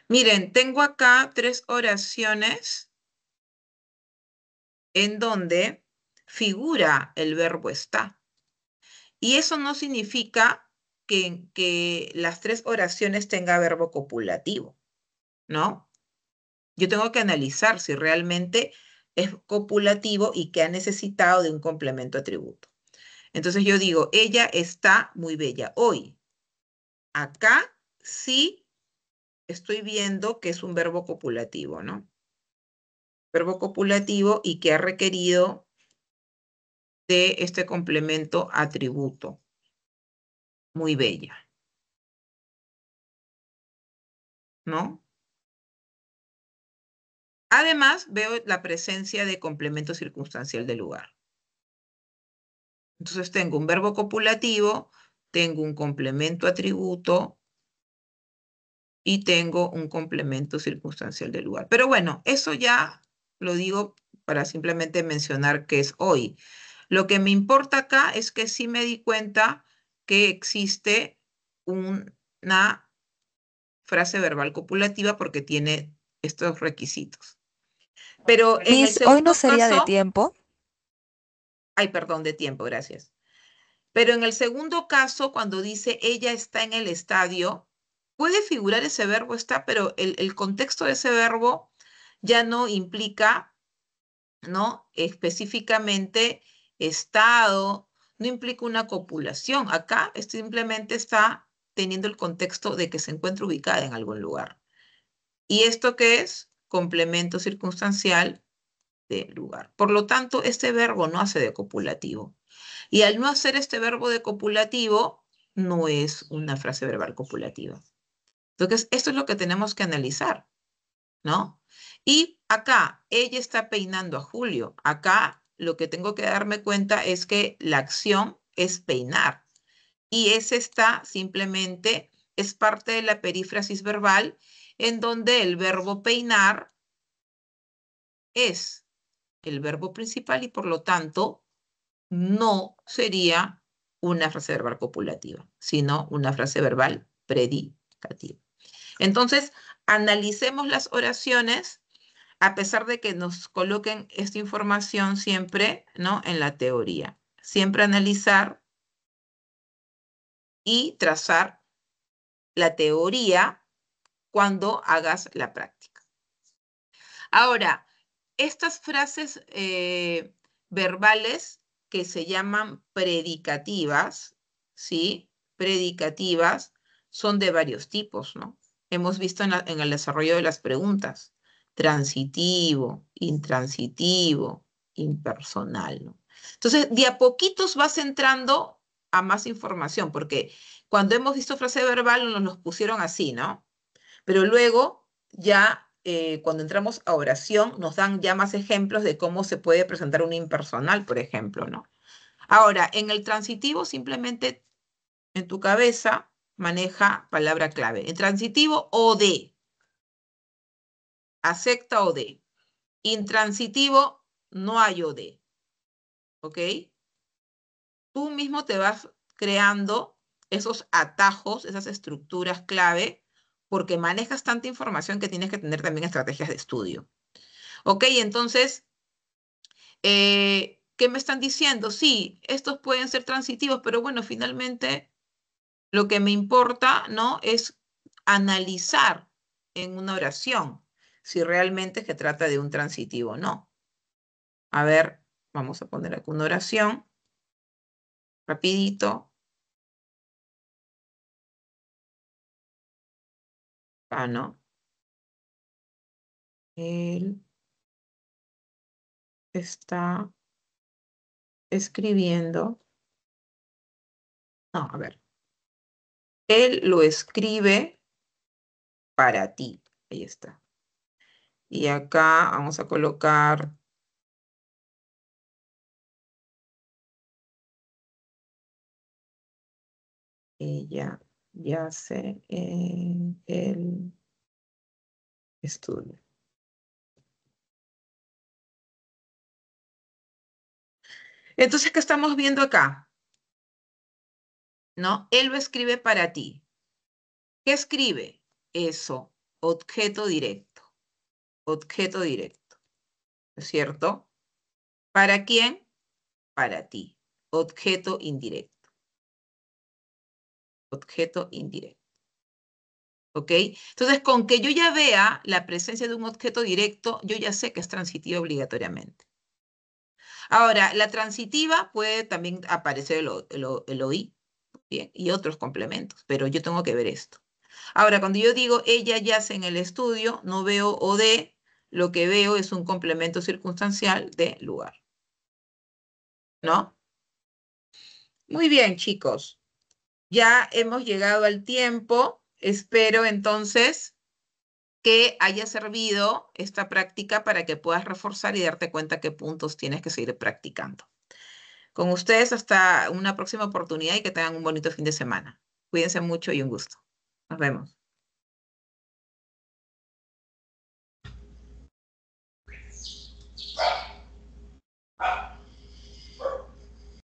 Miren, tengo acá 3 oraciones en donde figura el verbo está. Y eso no significa que las 3 oraciones tenga verbo copulativo, ¿no? Yo tengo que analizar si realmente es copulativo y que ha necesitado de un complemento atributo. Entonces yo digo, ella está muy bella hoy. Acá sí estoy viendo que es un verbo copulativo, ¿no? Verbo copulativo y que ha requerido de este complemento atributo. Muy bella, ¿no? Además, veo la presencia de complemento circunstancial del lugar. Entonces tengo un verbo copulativo, tengo un complemento atributo y tengo un complemento circunstancial del lugar. Pero bueno, eso ya lo digo para simplemente mencionar que es hoy. Lo que me importa acá es que sí me di cuenta que existe una frase verbal copulativa porque tiene estos requisitos. Pero en el Miss, hoy no segundo sería de caso, tiempo. ay, perdón, de tiempo, gracias. Pero en el segundo caso, cuando dice ella está en el estadio, puede figurar ese verbo está, pero el contexto de ese verbo ya no implica, ¿no? Específicamente estado, no implica una copulación. Acá simplemente está teniendo el contexto de que se encuentra ubicada en algún lugar. ¿Y esto qué es? Complemento circunstancial de lugar. Por lo tanto, este verbo no hace de copulativo. Y al no hacer este verbo de copulativo, no es una frase verbal copulativa. Entonces, esto es lo que tenemos que analizar, ¿no? Y acá, ella está peinando a Julio. Acá lo que tengo que darme cuenta es que la acción es peinar. Y ese está simplemente, es parte de la perífrasis verbal, en donde el verbo peinar es el verbo principal y por lo tanto no sería una frase verbal copulativa, sino una frase verbal predicativa. Entonces, analicemos las oraciones a pesar de que nos coloquen esta información siempre, ¿no? En la teoría. Siempre analizar y trazar la teoría cuando hagas la práctica. Ahora, estas frases verbales que se llaman predicativas, ¿sí? Predicativas son de varios tipos, ¿no? Hemos visto en el desarrollo de las preguntas. Transitivo, intransitivo, impersonal, ¿no? Entonces, de a poquitos vas entrando a más información, porque cuando hemos visto frase verbal nos pusieron así, ¿no? Pero luego ya cuando entramos a oración nos dan ya más ejemplos de cómo se puede presentar un impersonal, por ejemplo, ¿no? Ahora, en el transitivo simplemente en tu cabeza maneja palabra clave. En transitivo, o de. Acepta o de. Intransitivo, no hay o de. ¿Ok? Tú mismo te vas creando esos atajos, esas estructuras clave, porque manejas tanta información que tienes que tener también estrategias de estudio. Ok, entonces, ¿qué me están diciendo? Sí, estos pueden ser transitivos, pero bueno, finalmente lo que me importa, ¿no? Es analizar en una oración si realmente se trata de un transitivo o no. A ver, vamos a poner aquí una oración, rapidito. Ah, ¿no? Él está escribiendo. No, a ver. Él lo escribe para ti. Ahí está. Y acá vamos a colocar ella yace en el estudio. Entonces, ¿qué estamos viendo acá? ¿No? Él lo escribe para ti. ¿Qué escribe? Eso, objeto directo. Objeto directo. ¿No es cierto? ¿Para quién? Para ti. Objeto indirecto. Objeto indirecto. ¿Ok? Entonces, con que yo ya vea la presencia de un objeto directo, yo ya sé que es transitiva obligatoriamente. Ahora, la transitiva puede también aparecer el OI, ¿bien? Y otros complementos, pero yo tengo que ver esto. Ahora, cuando yo digo ella yace en el estudio, no veo o de, lo que veo es un complemento circunstancial de lugar. ¿No? Muy bien, chicos. Ya hemos llegado al tiempo. Espero entonces que haya servido esta práctica para que puedas reforzar y darte cuenta qué puntos tienes que seguir practicando. Con ustedes hasta una próxima oportunidad y que tengan un bonito fin de semana. Cuídense mucho y un gusto. Nos vemos.